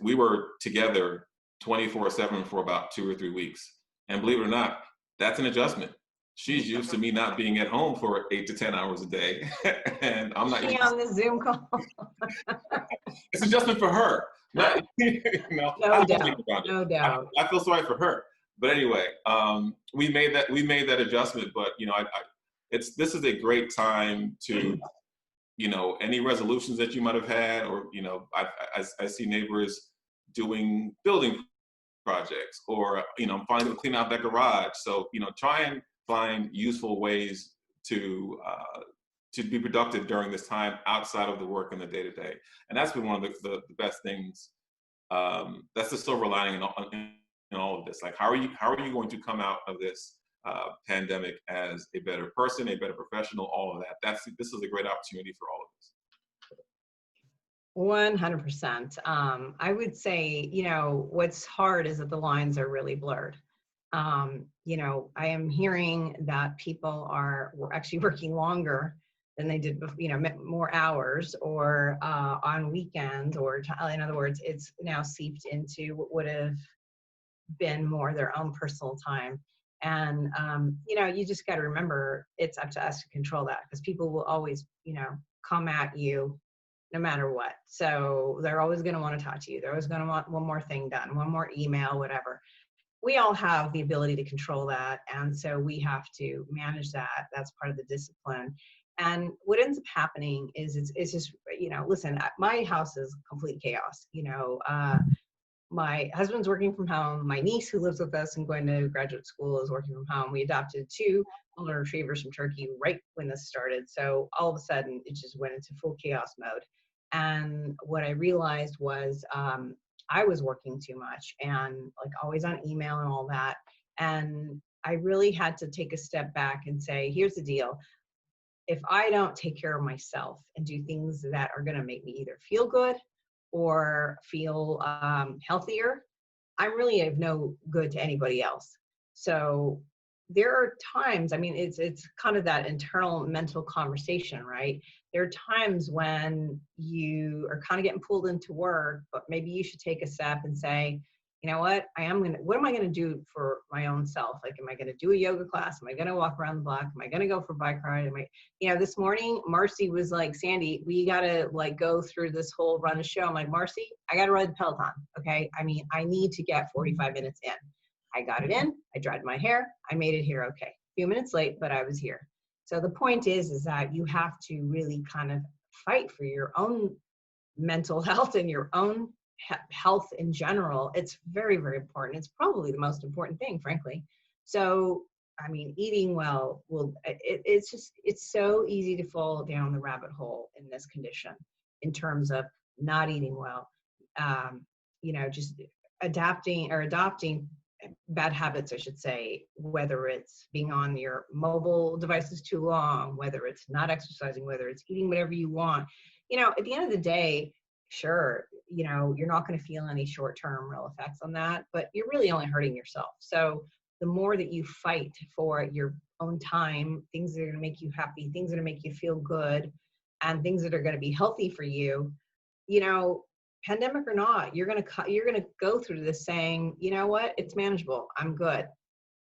we were together 24/7 for about 2 or 3 weeks. And believe it or not, that's an adjustment. She's used to me not being at home for 8 to 10 hours a day. And I'm not She on the Zoom call. It's an adjustment for her. Not, No doubt. No doubt. I feel sorry for her. But anyway, we made that adjustment. But this is a great time to, any resolutions that you might have had, or I see neighbors doing building projects, or I'm finally gonna clean out that garage. So try and find useful ways to be productive during this time outside of the work and the day-to-day. And that's been one of the best things. That's the silver lining in all of this. Like, how are you going to come out of this pandemic as a better person, a better professional, all of that? This is a great opportunity for all of us. 100%. I would say, what's hard is that the lines are really blurred. I am hearing that people are actually working longer than they did before, more hours, or on weekends, or in other words, it's now seeped into what would have been more their own personal time. And, you just got to remember, it's up to us to control that, because people will always, come at you no matter what. So they're always going to want to talk to you. They're always going to want one more thing done, one more email, whatever. We all have the ability to control that. And so we have to manage that. That's part of the discipline. And what ends up happening is it's just, listen, my house is complete chaos. My husband's working from home. My niece, who lives with us and going to graduate school, is working from home. We adopted 2 golden retrievers from Turkey right when this started. So all of a sudden, it just went into full chaos mode. And what I realized was I was working too much, and like always on email and all that. And I really had to take a step back and say, here's the deal. If I don't take care of myself and do things that are going to make me either feel good or feel healthier, I'm really of no good to anybody else. So there are times, it's kind of that internal mental conversation, right? There are times when you are kind of getting pulled into work, but maybe you should take a step and say, you know what, what am I going to do for my own self? Like, am I going to do a yoga class? Am I going to walk around the block? Am I going to go for a bike ride? This morning, Marcy was like, Sandy, we got to go through this whole run of show. I'm like, Marcy, I got to ride the Peloton. Okay. I need to get 45 minutes in. I got it in, I dried my hair, I made it here okay. A few minutes late, but I was here. So the point is that you have to really kind of fight for your own mental health and your own health in general. It's very, very important. It's probably the most important thing, frankly. So, eating well it's so easy to fall down the rabbit hole in this condition in terms of not eating well, just adopting bad habits, I should say, whether it's being on your mobile devices too long, whether it's not exercising, whether it's eating whatever you want. At the end of the day, sure, you're not going to feel any short-term real effects on that, but you're really only hurting yourself. So the more that you fight for your own time, things that are going to make you happy, things that are going to make you feel good, and things that are going to be healthy for you, pandemic or not, you're going to go through this saying, you know what, it's manageable, I'm good.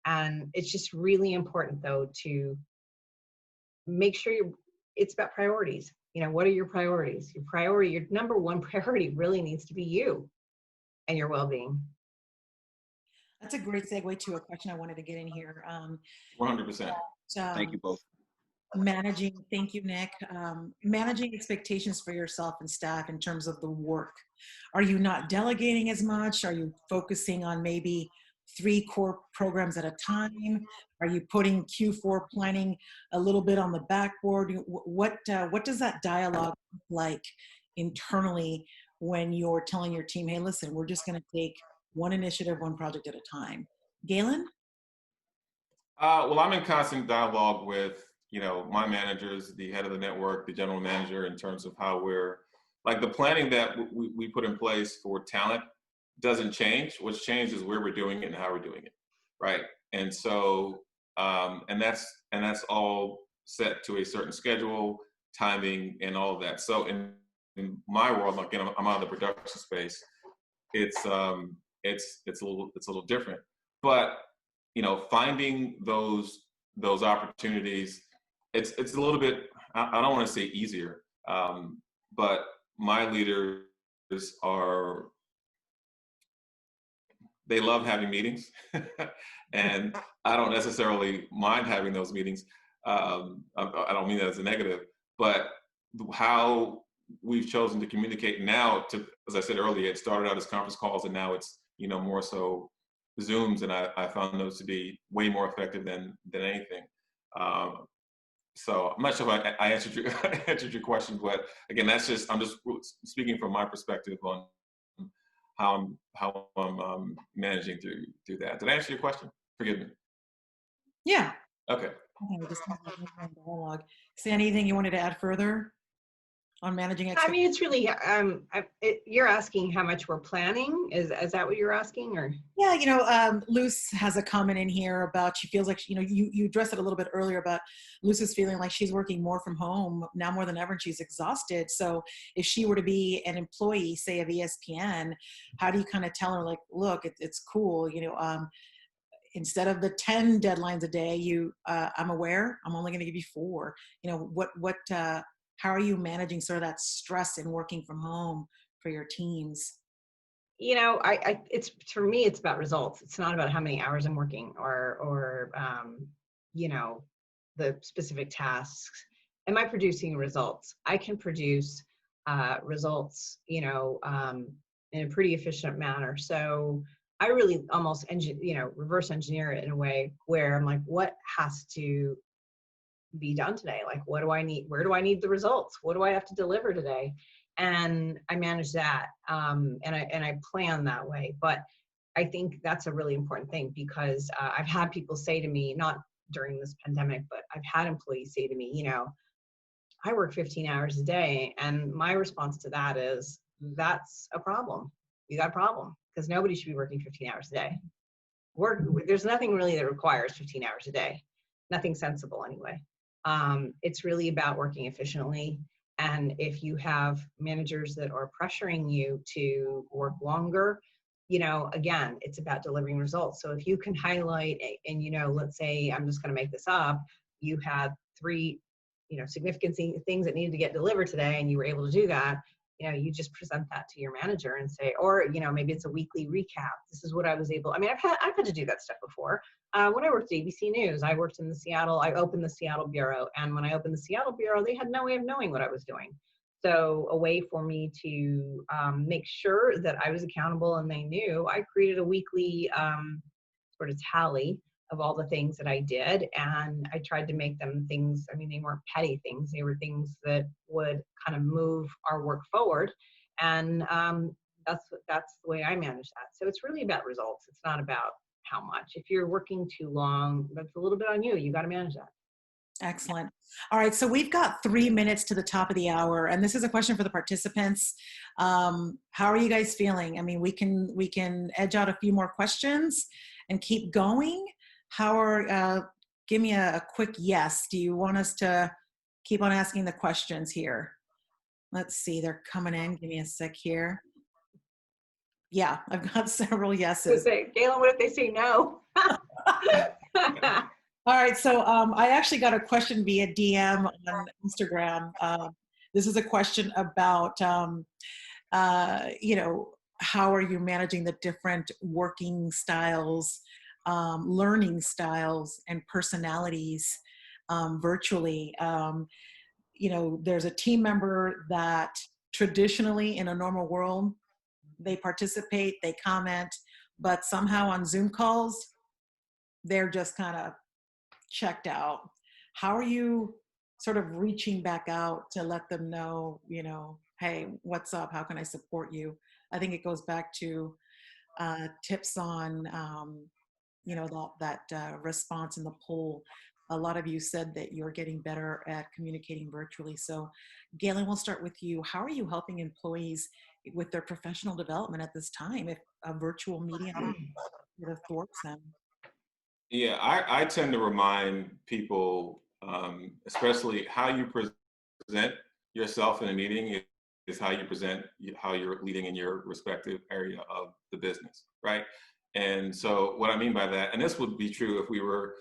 And it's just really important, though, to make sure it's about priorities. What are your priorities? Your number one priority really needs to be you and your well-being. That's a great segue to a question I wanted to get in here. 100%. Thank you both. Thank you, Nick. Managing expectations for yourself and staff in terms of the work. Are you not delegating as much? Are you focusing on maybe 3 core programs at a time? Are you putting Q4 planning a little bit on the backboard? What does that dialogue look like internally when you're telling your team, hey, listen, we're just going to take one initiative, one project at a time. Galen? Well, I'm in constant dialogue with, my managers, the head of the network, the general manager, in terms of how we're, like the planning that we put in place for talent doesn't change. What's changed is where we're doing it and how we're doing it, right? And so, and that's all set to a certain schedule, timing, and all of that. So in my world, again, I'm out of the production space. It's a little different, but finding those opportunities, it's a little bit, I don't want to say easier, but my leaders they love having meetings, and I don't necessarily mind having those meetings. I don't mean that as a negative, but how we've chosen to communicate now, as I said earlier, it started out as conference calls, and now it's more so Zooms, and I found those to be way more effective than anything. So I'm not sure if I answered your question, but again, I'm just speaking from my perspective on how I'm managing through that. Did I answer your question? Forgive me. Yeah. Okay. Okay, we just have a dialogue. Sandy, anything you wanted to add further on managing I expectations? mean, it's really, you're asking how much we're planning? Is that what you're asking, or? Yeah, Luce has a comment in here about she feels like, you addressed it a little bit earlier, about Luce is feeling like she's working more from home now more than ever, and she's exhausted. So if she were to be an employee, say, of ESPN, how do you kind of tell her, like, look, it's cool, instead of the 10 deadlines a day, I'm aware, I'm only going to give you 4. How are you managing sort of that stress in working from home for your teams? It's, for me, it's about results. It's not about how many hours I'm working or the specific tasks. Am I producing results? I can produce results, in a pretty efficient manner. So I really almost reverse engineer it in a way where I'm like, what has to be done today? Like, what do I need? Where do I need the results? What do I have to deliver today? And I manage that, and I plan that way. But I think that's a really important thing, because I've had people say to me, not during this pandemic, but I've had employees say to me, I work 15 hours a day, and my response to that is, that's a problem. You got a problem, because nobody should be working 15 hours a day. There's nothing really that requires 15 hours a day. Nothing sensible anyway. It's really about working efficiently. And if you have managers that are pressuring you to work longer, again, it's about delivering results. So if you can highlight, and let's say, I'm just going to make this up, you had 3, significant things that needed to get delivered today, and you were able to do that, you just present that to your manager and say, or, maybe it's a weekly recap. This is what I was able, I've had to do that stuff before. When I worked at ABC News, I opened the Seattle Bureau. And when I opened the Seattle Bureau, they had no way of knowing what I was doing. So a way for me to make sure that I was accountable and they knew, I created a weekly sort of tally of all the things that I did. And I tried to make them things, they weren't petty things. They were things that would kind of move our work forward. And that's the way I manage that. So it's really about results. It's not about how much. If you're working too long, that's a little bit on you. You got to manage that. Excellent. All right, so we've got 3 minutes to the top of the hour, and this is a question for the participants. How are you guys feeling? We can edge out a few more questions and keep going. Give me a quick yes. Do you want us to keep on asking the questions here? Let's see, they're coming in. Give me a sec here. Yeah, I've got several yeses. Galen, what if they say no? All right, so I actually got a question via DM on Instagram. This is a question about, how are you managing the different working styles, learning styles, and personalities virtually? There's a team member that traditionally in a normal world, they participate, they comment, but somehow on Zoom calls, they're just kind of checked out. How are you sort of reaching back out to let them know, hey, what's up? How can I support you? I think it goes back to tips on, you know, that response in the poll. A lot of you said that you're getting better at communicating virtually. So Galen, we'll start with you. How are you helping employees with their professional development at this time if a virtual medium sort of thwarts them? Yeah, I tend to remind people, especially how you present yourself in a meeting is how you present how you're leading in your respective area of the business, right? And so what I mean by that, and this would be true if we were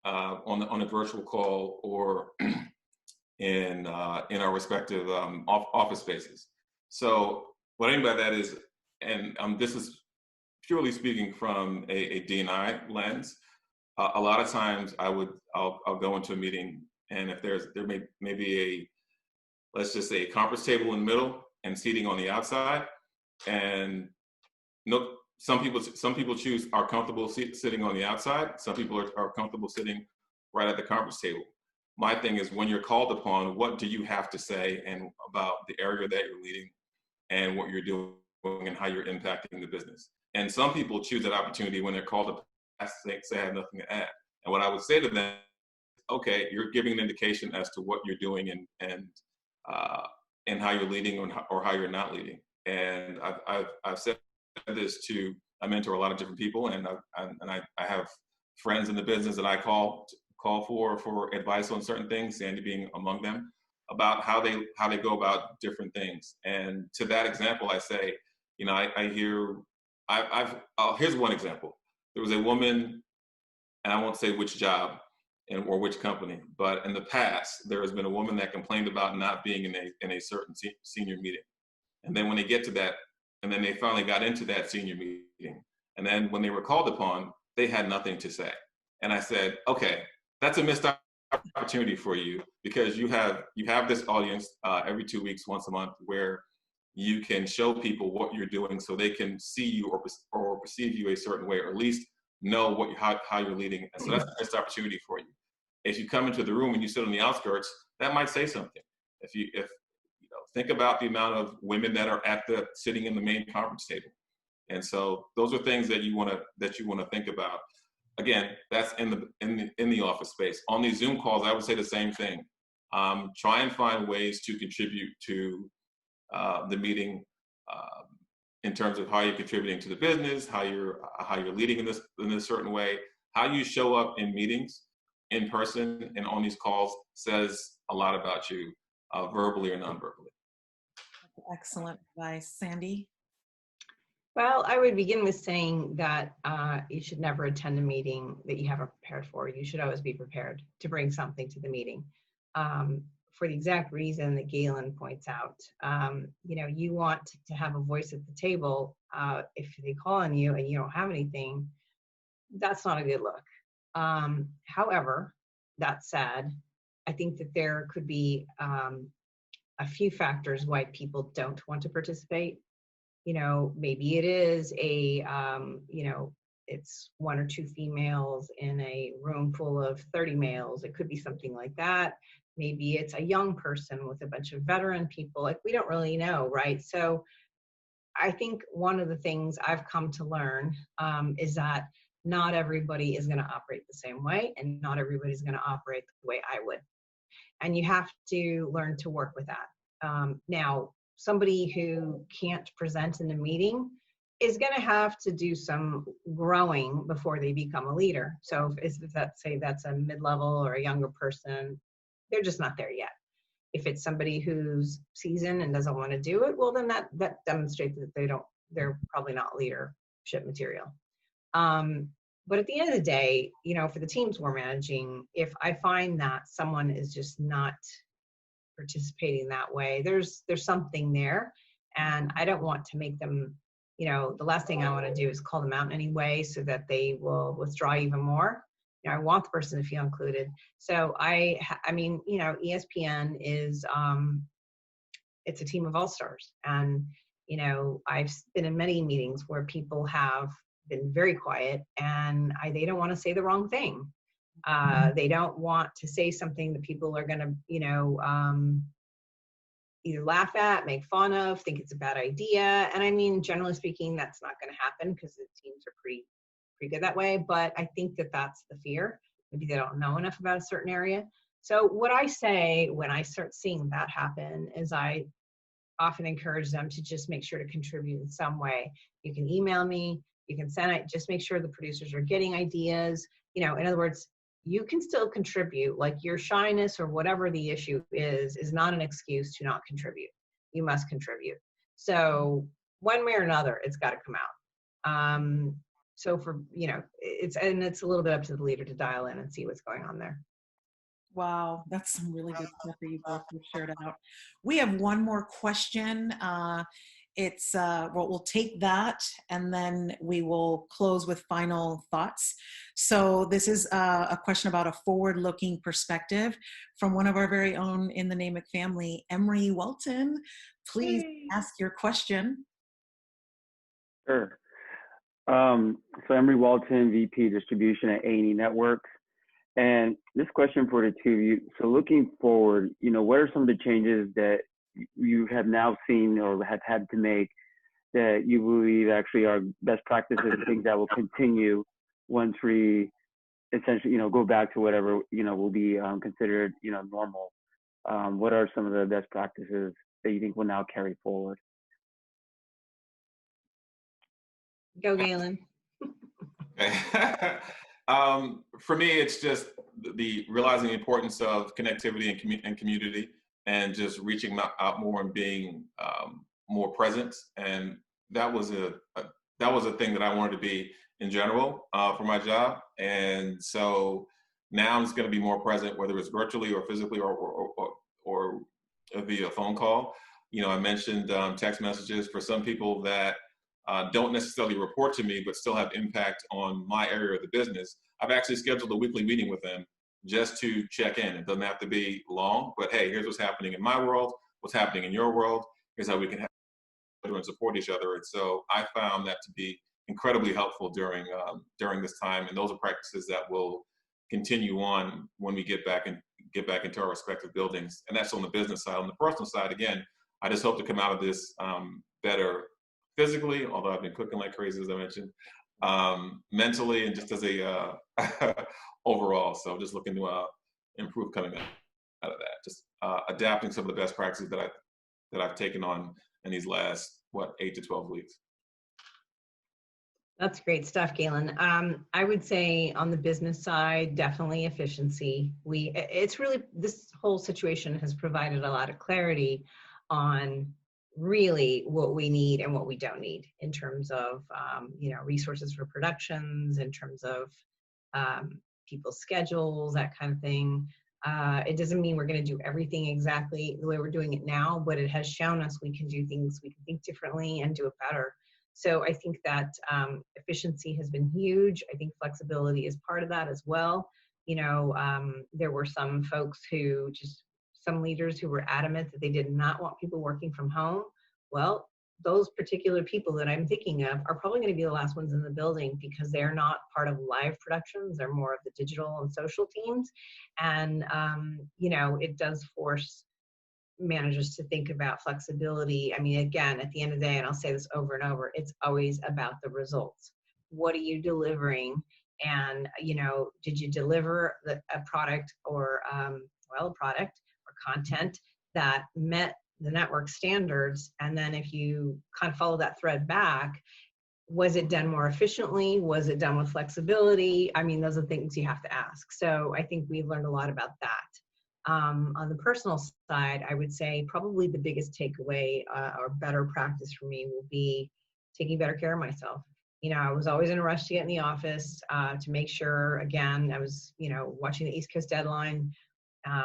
on a virtual call or in our respective office spaces. So what I mean by that is, and this is purely speaking from a D&I lens. A lot of times I'll go into a meeting, and if there may be a, let's just say, a conference table in the middle and seating on the outside, and no, some people are comfortable sitting on the outside. Some people are comfortable sitting right at the conference table. My thing is, when you're called upon, what do you have to say and about the area that you're leading and what you're doing and how you're impacting the business? And some people choose that opportunity when they're called upon to say I have nothing to add. And what I would say to them, okay, you're giving an indication as to what you're doing and how you're leading or how you're not leading. And I've said this to, I mentor a lot of different people, and I have friends in the business that I call for advice on certain things, Sandy being among them, about how they go about different things. And to that example, I say, you know, here's one example. There was a woman, and I won't say which job or which company, but in the past, there has been a woman that complained about not being in a certain senior meeting. And then when they get to that, and then they finally got into that senior meeting, and then when they were called upon, they had nothing to say. And I said, okay, that's a missed opportunity for you, because you have this audience every 2 weeks, once a month, where you can show people what you're doing so they can see you or perceive you a certain way, or at least know how you're leading. And so that's a missed opportunity for you. If you come into the room and you sit on the outskirts, that might say something. If you know, think about the amount of women that are sitting in the main conference table. And so those are things that you want to think about. Again, that's in the office space. On these Zoom calls, I would say the same thing. Try and find ways to contribute to the meeting in terms of how you're contributing to the business, how you're leading in this certain way. How you show up in meetings, in person, and on these calls says a lot about you, verbally or non-verbally. Excellent advice. Sandy? Well, I would begin with saying that you should never attend a meeting that you haven't prepared for. You should always be prepared to bring something to the meeting. For the exact reason that Galen points out, you know, you want to have a voice at the table. If they call on you and you don't have anything, that's not a good look. However, that said, I think that there could be a few factors why people don't want to participate. You know, maybe it is you know, it's 1 or 2 females in a room full of 30 males. It could be something like that. Maybe it's a young person with a bunch of veteran people. Like, we don't really know, right? So I think one of the things I've come to learn is that not everybody is going to operate the same way, and not everybody's going to operate the way I would. And you have to learn to work with that. Now, somebody who can't present in a meeting is going to have to do some growing before they become a leader. So if that's a mid-level or a younger person, they're just not there yet. If it's somebody who's seasoned and doesn't want to do it, well, then that demonstrates that they're probably not leadership material. But at the end of the day, you know, for the teams we're managing, if I find that someone is just not participating that way, there's something there, and I don't want to make them, you know, the last thing I want to do is call them out in any way so that they will withdraw even more. You know, I want the person to feel included. So I mean, you know, ESPN is it's a team of all-stars, and you know, I've been in many meetings where people have been very quiet, and they don't want to say the wrong thing. They don't want to say something that people are going to, you know, either laugh at, make fun of, think it's a bad idea. And I mean, generally speaking, that's not going to happen because the teams are pretty good that way. But I think that that's the fear. Maybe they don't know enough about a certain area. So what I say when I start seeing that happen is I often encourage them to just make sure to contribute in some way. You can email me, you can send it, just make sure the producers are getting ideas. You know, in other words, you can still contribute. Like your shyness or whatever the issue is not an excuse to not contribute. You must contribute. So one way or another, it's got to come out. So for, you know, it's a little bit up to the leader to dial in and see what's going on there. Wow, that's some really good stuff that you both have shared out. We have one more question. We'll take that and then we will close with final thoughts. So this is a question about a forward-looking perspective from one of our very own in the NAMIC family, Emery Walton. Please ask your question. Sure. So Emery Walton, VP Distribution at A&E Networks. And this question for the two of you. So looking forward, you know, what are some of the changes that you have now seen or have had to make that you believe actually are best practices and things that will continue once we essentially, you know, go back to whatever, you know, will be considered, you know, normal? What are some of the best practices that you think will now carry forward? Go, Galen. For me, it's just the realizing the importance of connectivity and community, and just reaching out more and being more present. And that was a thing that I wanted to be in general for my job. And so now I'm just going to be more present, whether it's virtually or physically or via phone call. You know, I mentioned text messages for some people that don't necessarily report to me, but still have impact on my area of the business. I've actually scheduled a weekly meeting with them just to check in. It doesn't have to be long, but hey, here's what's happening in my world, what's happening in your world. Here's how we can help and support each other. And so I found that to be incredibly helpful during this time. And those are practices that will continue on when we get back into our respective buildings. And that's on the business side. On the personal side, again, I just hope to come out of this better physically, although I've been cooking like crazy, as I mentioned, mentally, and just as a overall. So just looking to improve coming out of that. Just adapting some of the best practices that I've taken on in these last 8 to 12 weeks. That's great stuff, Galen. I would say on the business side, definitely efficiency. It's really, this whole situation has provided a lot of clarity on really what we need and what we don't need in terms of, you know, resources for productions, in terms of people's schedules, that kind of thing. It doesn't mean we're going to do everything exactly the way we're doing it now, but it has shown us we can do things, we can think differently and do it better. So I think that efficiency has been huge. I think flexibility is part of that as well. You know, there were some folks who some leaders who were adamant that they did not want people working from home. Well, those particular people that I'm thinking of are probably going to be the last ones in the building because they're not part of live productions. They're more of the digital and social teams. And, you know, it does force managers to think about flexibility. I mean, again, at the end of the day, and I'll say this over and over, it's always about the results. What are you delivering? And, you know, did you deliver a product or, a product or content that met the network standards? And then if you kind of follow that thread back, was it done more efficiently? Was it done with flexibility? I mean, those are things you have to ask. So I think we've learned a lot about that. On the personal side, I would say probably the biggest takeaway or better practice for me will be taking better care of myself. You know, I was always in a rush to get in the office to make sure, again, I was, you know, watching the East Coast deadline,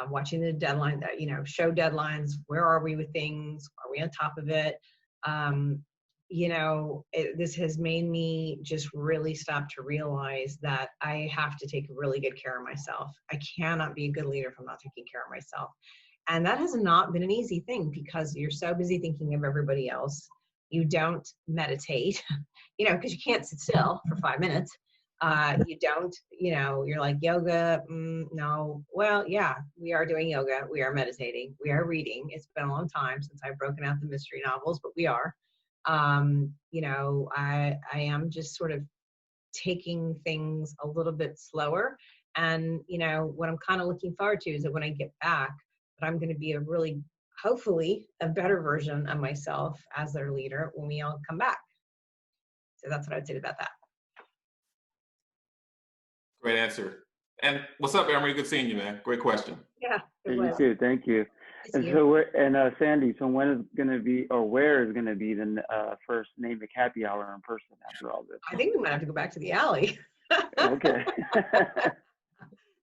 watching the deadline, you know, show deadlines. Where are we with things? Are we on top of it? You know, this has made me just really stop to realize that I have to take really good care of myself. I cannot be a good leader if I'm not taking care of myself. And that has not been an easy thing because you're so busy thinking of everybody else. You don't meditate, you know, because you can't sit still for 5 minutes. You don't, you're like yoga, no. Well, yeah, we are doing yoga, we are meditating, we are reading. It's been a long time since I've broken out the mystery novels, but we are. I am just sort of taking things a little bit slower. And, what I'm kind of looking forward to is that when I get back, that I'm going to be a really, hopefully, a better version of myself as their leader when we all come back. So that's what I'd say about that. Great answer. And what's up, Emery? Good seeing you, man. Great question. Yeah, it You was. too. Thank you. Nice to And see so, Sandy, so when is going to be, or where is going to be the first NAMIC happy hour in person after all this? I think we might have to go back to the alley. Okay.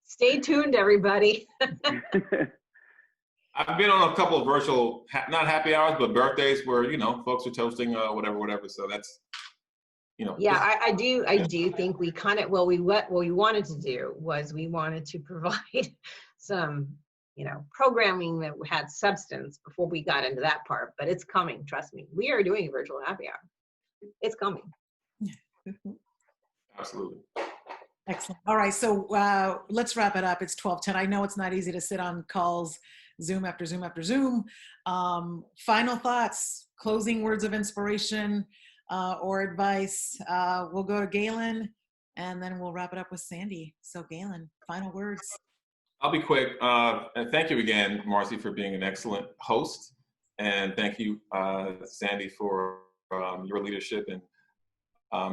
Stay tuned, everybody. I've been on a couple of virtual, not happy hours, but birthdays where, folks are toasting whatever. So that's, Yeah, I do think we kind of, what we wanted to do was we wanted to provide some, programming that had substance before we got into that part, but it's coming, trust me. We are doing a virtual happy hour. It's coming. Absolutely. Excellent. All right, so let's wrap it up. It's 12:10. I know it's not easy to sit on calls, Zoom after Zoom after Zoom. Final thoughts, closing words of inspiration or advice. We'll go to Galen, and then we'll wrap it up with Sandy. So Galen, final words. I'll be quick. And thank you again, Marcy, for being an excellent host. And thank you, Sandy, for your leadership and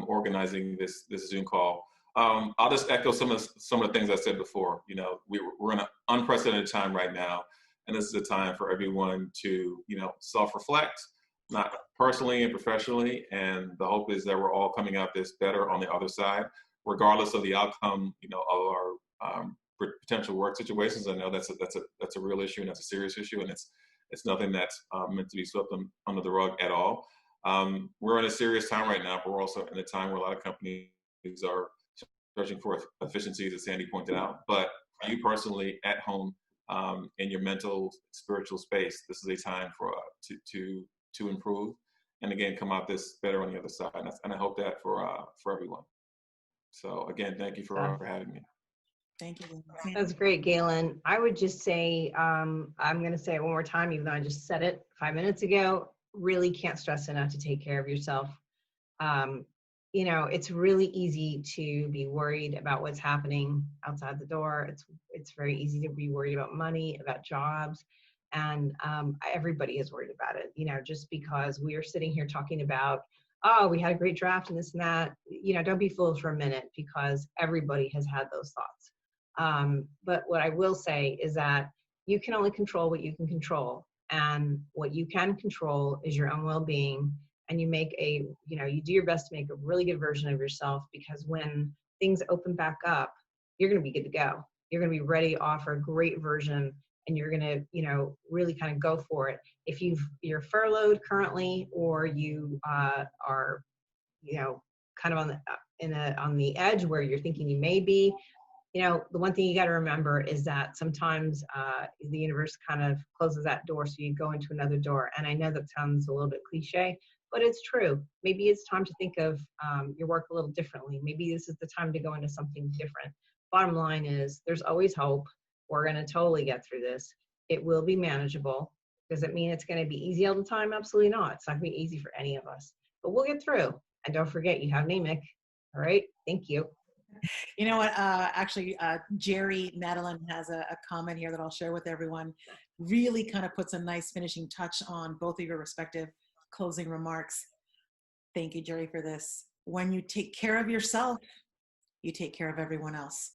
organizing this Zoom call. I'll just echo some of the things I said before. We're in an unprecedented time right now, and this is a time for everyone to, self-reflect, not personally and professionally. And the hope is that we're all coming out this better on the other side, regardless of the outcome, of our potential work situations. I know that's a real issue, and that's a serious issue, and it's nothing that's meant to be swept under the rug at all. We're in a serious time right now, but we're also in a time where a lot of companies are searching for efficiencies, as Sandy pointed out. But for you personally, at home, in your mental, spiritual space, this is a time for to improve, and again, come out this better on the other side. And I hope that for everyone. So again, thank you for having me. Thank you. That's great, Galen. I would just say, I'm going to say it one more time, even though I just said it 5 minutes ago. Really can't stress enough to take care of yourself. It's really easy to be worried about what's happening outside the door. It's very easy to be worried about money, about jobs, and everybody is worried about it. Just because we are sitting here talking about, oh, we had a great draft and this and that. Don't be fooled for a minute, because everybody has had those thoughts. But what I will say is that you can only control what you can control. And what you can control is your own well-being. And you you do your best to make a really good version of yourself, because when things open back up, you're going to be good to go. You're going to be ready to offer a great version, and you're going to, really kind of go for it. If you're furloughed currently, or you are, kind of on the edge where you're thinking you may be, the one thing you got to remember is that sometimes the universe kind of closes that door, so you go into another door. And I know that sounds a little bit cliche, but it's true. Maybe it's time to think of your work a little differently. Maybe this is the time to go into something different. Bottom line is, there's always hope. We're going to totally get through this. It will be manageable. Does it mean it's going to be easy all the time? Absolutely not. It's not going to be easy for any of us, but we'll get through. And don't forget, you have NAMIC. All right. Thank you. You know what? Actually, Jerry Madeline has a comment here that I'll share with everyone. Really kind of puts a nice finishing touch on both of your respective closing remarks. Thank you, Jerry, for this. When you take care of yourself, you take care of everyone else.